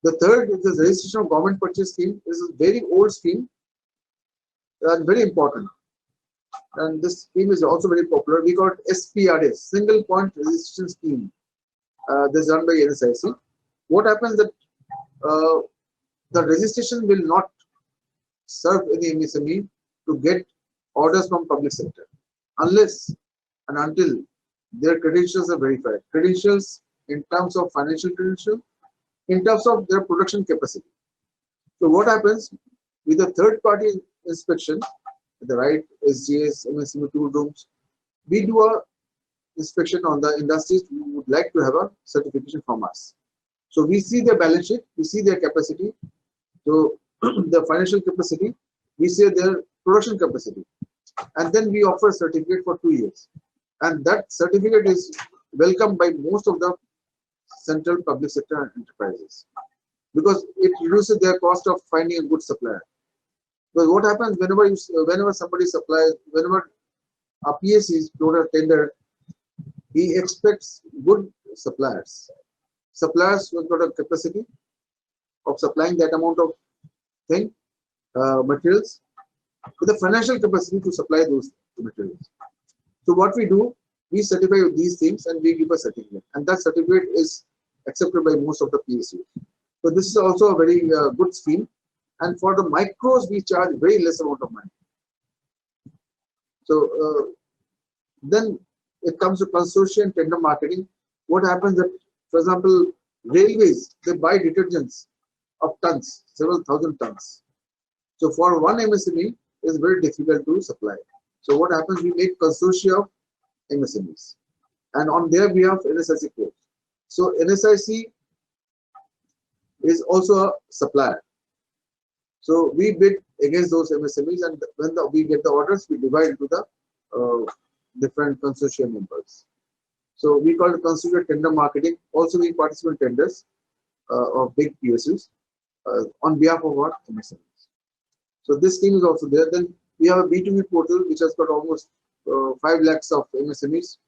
The third is the registration of government purchase scheme. This is a very old scheme and very important. And this scheme is also very popular. We got SPRS, Single Point Registration Scheme. This is run by NSIC. What happens that the registration will not serve any MSME to get orders from public sector unless and until their credentials are verified. Credentials in terms of financial credential, in terms of their production capacity. So what happens with the third party inspection, the right SGS, MSME tool rooms, we do a inspection on the industries who would like to have a certification from us. So we see their balance sheet, we see their capacity, so the financial capacity, we see their production capacity, and then we offer a certificate for 2 years. And that certificate is welcomed by most of the central public sector enterprises because it reduces their cost of finding a good supplier. Because what happens whenever somebody supplies, whenever a PSCs don't have tender, he expects good suppliers. Suppliers who have got a capacity of supplying that amount of materials with the financial capacity to supply those materials. So what we do, we certify these things and we give a certificate, and that certificate is accepted by most of the PSUs. So this is also a very good scheme, and for the micros we charge very less amount of money. So then it comes to consortium tender marketing. What happens that, for example, railways, they buy detergents of tons, several thousand tons. So for one MSME, it's very difficult to supply. So what happens, we make consortia of MSMEs, and on their behalf NSIC quotes. So NSIC is also a supplier. So we bid against those MSMEs, and when we get the orders, we divide into the different consortium members. So we call it consortium tender marketing. Also, we participate in tenders of big PSUs on behalf of our MSMEs. So this scheme is also there. Then we have a B2B portal which has got almost 5 lakhs of MSMEs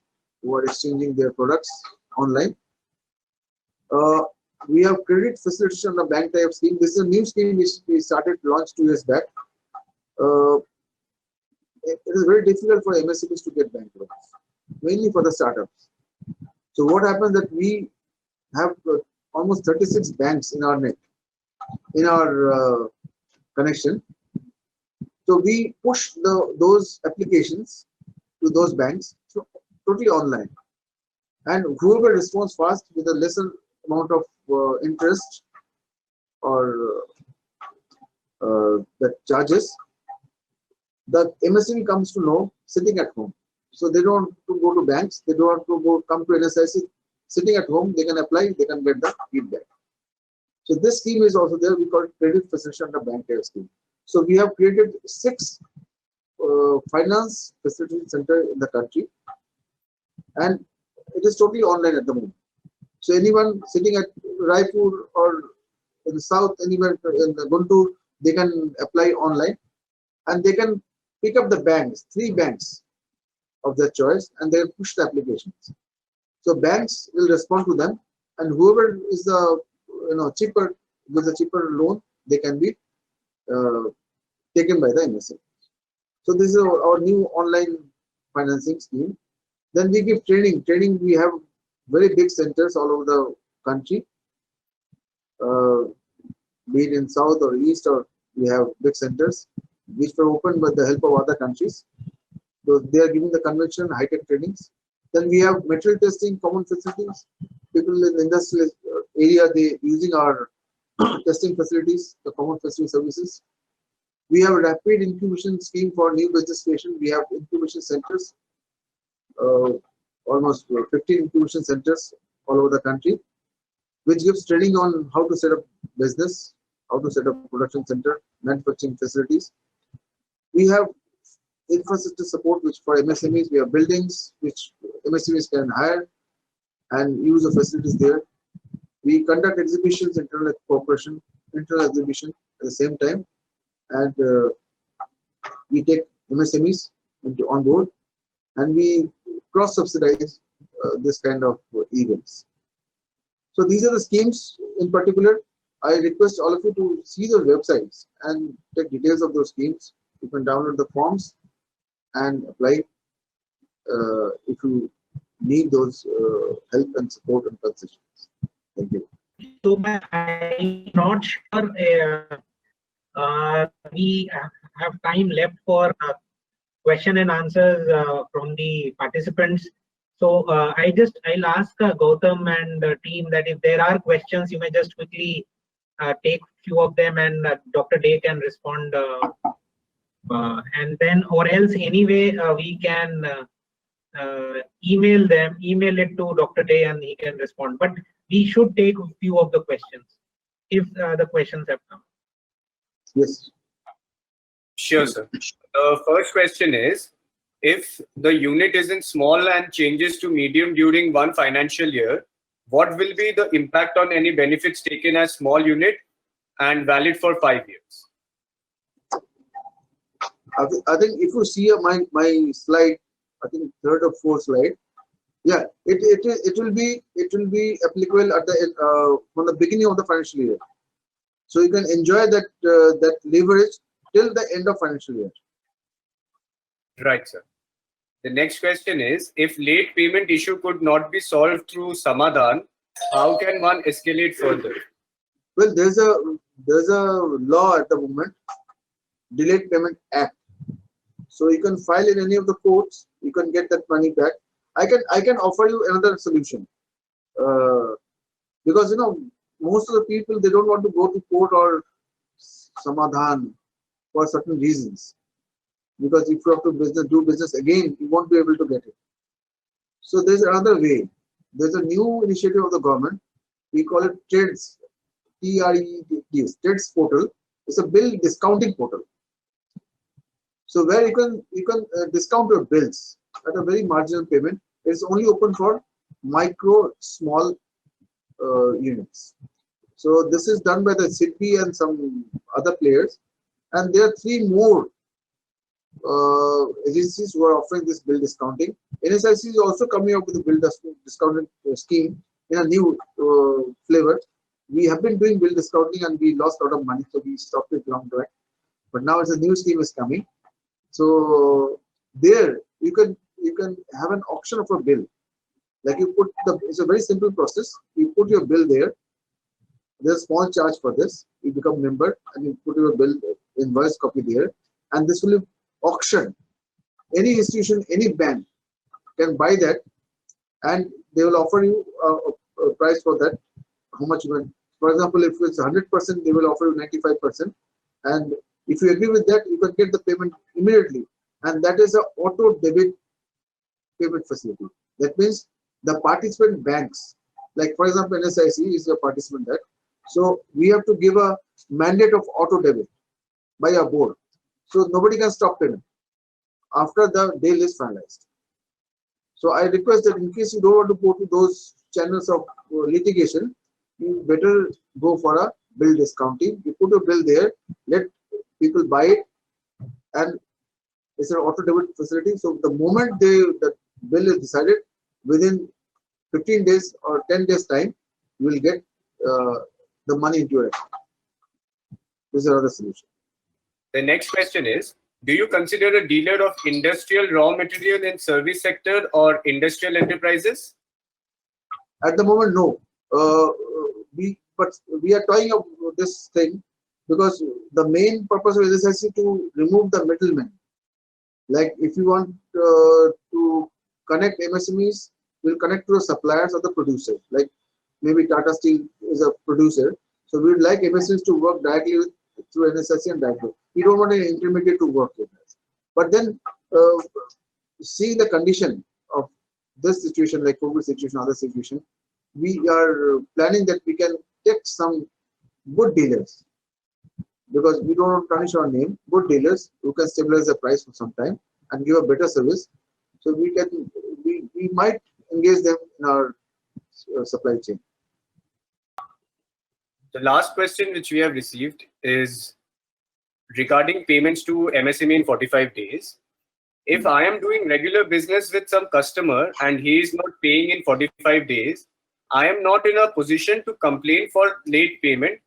who are exchanging their products online. We have credit facilitation on the bank type scheme. This is a new scheme which we started launched 2 years back. It is very difficult for MSMEs to get bank loans, mainly for the startups. So what happens that we have almost 36 banks in our net, in our connection. So we push those applications to those banks totally online, and whoever responds fast with a lesser amount of interest or the charges, the MSME comes to know sitting at home. So they don't have to go to banks, they don't have to come to NSIC. Sitting at home, they can apply, they can get the feedback. So this scheme is also there. We call it credit facilitation under bank type scheme. So we have created 6 finance facility centers in the country, and it is totally online at the moment. So anyone sitting at Raipur or in the south, anywhere in the Guntur, they can apply online, and they can pick up the banks, 3 banks of their choice, and they push the applications. So banks will respond to them, and whoever is the cheaper, with a cheaper loan, they can be taken by the MSME. So this is our new online financing scheme. Then we give training. Training, we have very big centers all over the country, be it in south or east, or we have big centers which were opened with the help of other countries. So they are giving the conventional high-tech trainings. Then we have material testing, common facilities. People in the industrial area, they using our testing facilities, the common facility services. We have a rapid incubation scheme for new business creation. We have incubation centers, almost 15 incubation centers all over the country, which gives training on how to set up business, how to set up production center, manufacturing facilities. We have infrastructure support, which for MSMEs, we have buildings which MSMEs can hire and use the facilities there. We conduct exhibitions, internal cooperation, internal exhibition at the same time, and we take MSMEs on board, and we cross-subsidize this kind of events. So these are the schemes in particular. I request all of you to see those websites and take details of those schemes. You can download the forms and apply if you need those help and support and concessions. Thank you. So I'm not sure we have time left for question and answers from the participants. So I'll ask Gautam and the team that if there are questions, you may just quickly take few of them, and Dr. Dey can respond, and then, or else anyway we can email it to Dr. Dey and he can respond. But we should take a few of the questions if the questions have come. Yes. Sure, sir. The first question is, if the unit isn't small and changes to medium during one financial year, what will be the impact on any benefits taken as small unit and valid for 5 years? I think if you see my slide, I think third or fourth slide, yeah, it will be applicable at the from the beginning of the financial year. So you can enjoy that leverage till the end of financial year. Right, sir. The next question is, if late payment issue could not be solved through Samadhan, how can one escalate further? Well, there's a law at the moment, Delayed Payment Act. So you can file in any of the courts, you can get that money back. I can offer you another solution, because most of the people, they don't want to go to court or Samadhan for certain reasons. Because if you have to do business again, you won't be able to get it. So there's another way. There's a new initiative of the government. We call it TREDS, T-R-E-D-S, TREDS portal. It's a bill discounting portal. So where you can discount your bills at a very marginal payment. It's only open for micro, small units. So this is done by the SIDBI and some other players. And there are 3 more agencies who are offering this bill discounting. NSIC is also coming up with a bill discounting scheme in a new flavor. We have been doing bill discounting and we lost a lot of money, so we stopped it long back. But now it's a new scheme is coming. So there you can have an auction of a bill. Like you put it's a very simple process. You put your bill there. There's a small charge for this. You become member and you put your bill invoice copy there, and this will be auction. Any institution, any bank can buy that, and they will offer you a price for that. How much you want? For example, if it's 100%, they will offer you 95%, and if you agree with that, you can get the payment immediately, and that is an auto debit payment facility. That means the participant banks, like for example, NSIC is a participant bank, so we have to give a mandate of auto debit by our board. So nobody can stop payment after the deal is finalized. So I request that in case you don't want to go to those channels of litigation, you better go for a bill discounting. You put a bill there, let people buy it, and it's an auto debit facility. So the moment the bill is decided, within 15 days or 10 days time, you will get the money into your account. This is another solution. The next question is, do you consider a dealer of industrial raw material in service sector or industrial enterprises? At the moment, no. But we are toying up this thing because the main purpose of this is to remove the middlemen. Like if you want to connect MSMEs, we'll connect to the suppliers or the producers. Like maybe Tata Steel is a producer, so we would like MSMEs to work directly through NSIC and directly. We don't want an intermediate to work with us. But then, seeing the condition of this situation, like COVID situation, other situation, we are planning that we can take some good dealers, because we don't want to tarnish our name. Good dealers who can stabilize the price for some time and give a better service. So we might engage them in our supply chain. The last question which we have received is regarding payments to MSME in 45 days. If I am doing regular business with some customer and he is not paying in 45 days, I am not in a position to complain for late payment.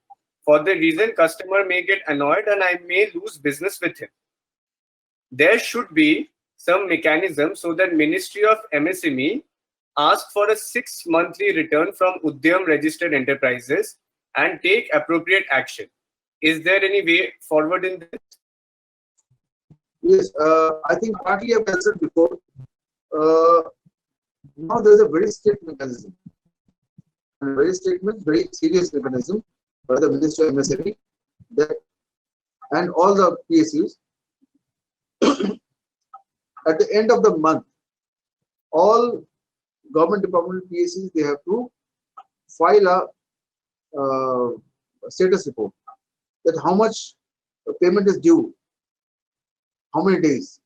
For the reason customer may get annoyed and I may lose business with him. There should be some mechanism so that Ministry of MSME ask for a 6 monthly return from Udyam registered enterprises and take appropriate action. Is there any way forward in this? Yes, I think partly I've answered before. Now there's a very strict mechanism. A very strict means very serious mechanism by the Ministry of MSME that, and all the PSUs. At the end of the month, all government department PSUs, they have to file a status report that how much payment is due, how many days,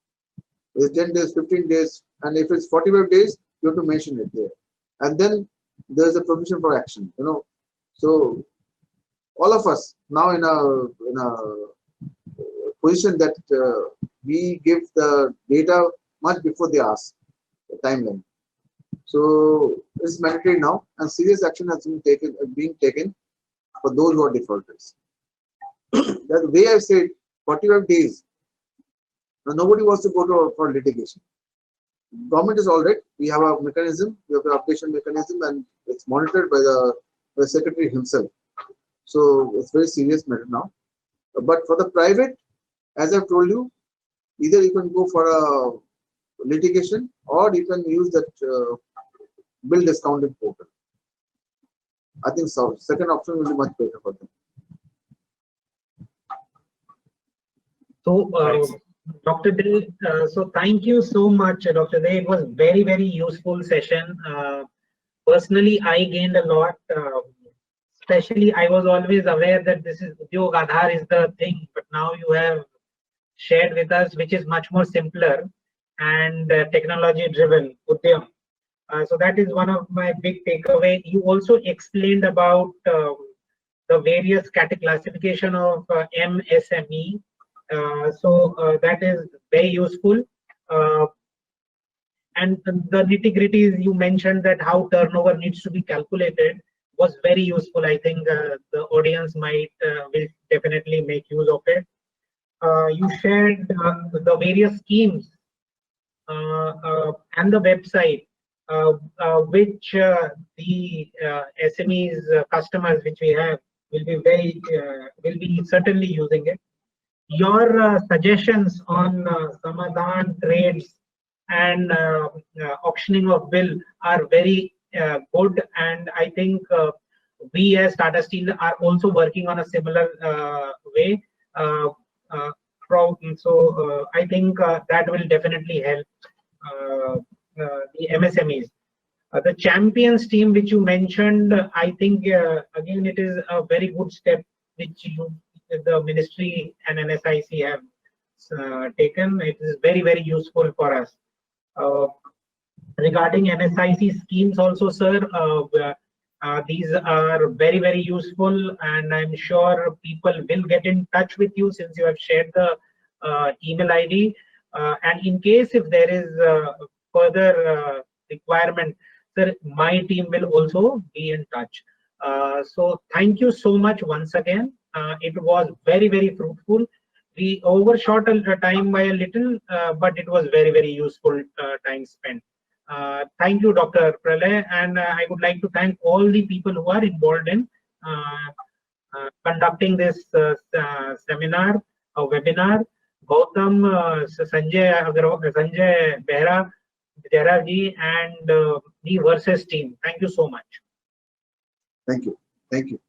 is 10 days, 15 days, and if it's 45 days, you have to mention it there. And then there's a provision for action, So all of us now in a position that we give the data much before they ask the timeline. So it's mandatory now, and serious action has been taken for those who are defaulters. The way I said, 45 days. Now nobody wants to go for litigation. Government is all right. We have a mechanism, we have an updation mechanism, and it's monitored by the secretary himself. So it's very serious matter now. But for the private, as I've told you, either you can go for a litigation or you can use that bill discounting portal. I think so. Second option will be much better for them. So, Dr. Day, so thank you so much, Dr. Day. It was very, very useful session. Personally, I gained a lot. Especially, I was always aware that this is Udyog Aadhaar is the thing, but now you have shared with us, which is much more simpler and technology-driven Udyam. So that is one of my big takeaway. You also explained about the various classification of MSME. So that is very useful. And the nitty-gritties you mentioned, that how turnover needs to be calculated, was very useful. I think the audience might will definitely make use of it. You shared the various schemes and the website which the SMEs customers which we have will be certainly using it. Your suggestions on Samadhan trades and auctioning of bill are very good, and I think we as Tata Steel are also working on a similar way. So I think that will definitely help the MSMEs. The champions team which you mentioned, I think again it is a very good step which the ministry and NSIC have taken. It is very, very useful for us. Regarding NSIC schemes also, sir, these are very, very useful, and I'm sure people will get in touch with you since you have shared the email ID. And in case if there is further requirement, sir, my team will also be in touch. So thank you so much once again. It was very, very fruitful. We overshot the time by a little, but it was very, very useful time spent. Thank you, Dr. Pralay, and I would like to thank all the people who are involved in conducting this seminar, webinar. Gautam, Sanjay Behra, Jara ji, and the Versus team. Thank you so much. Thank you. Thank you.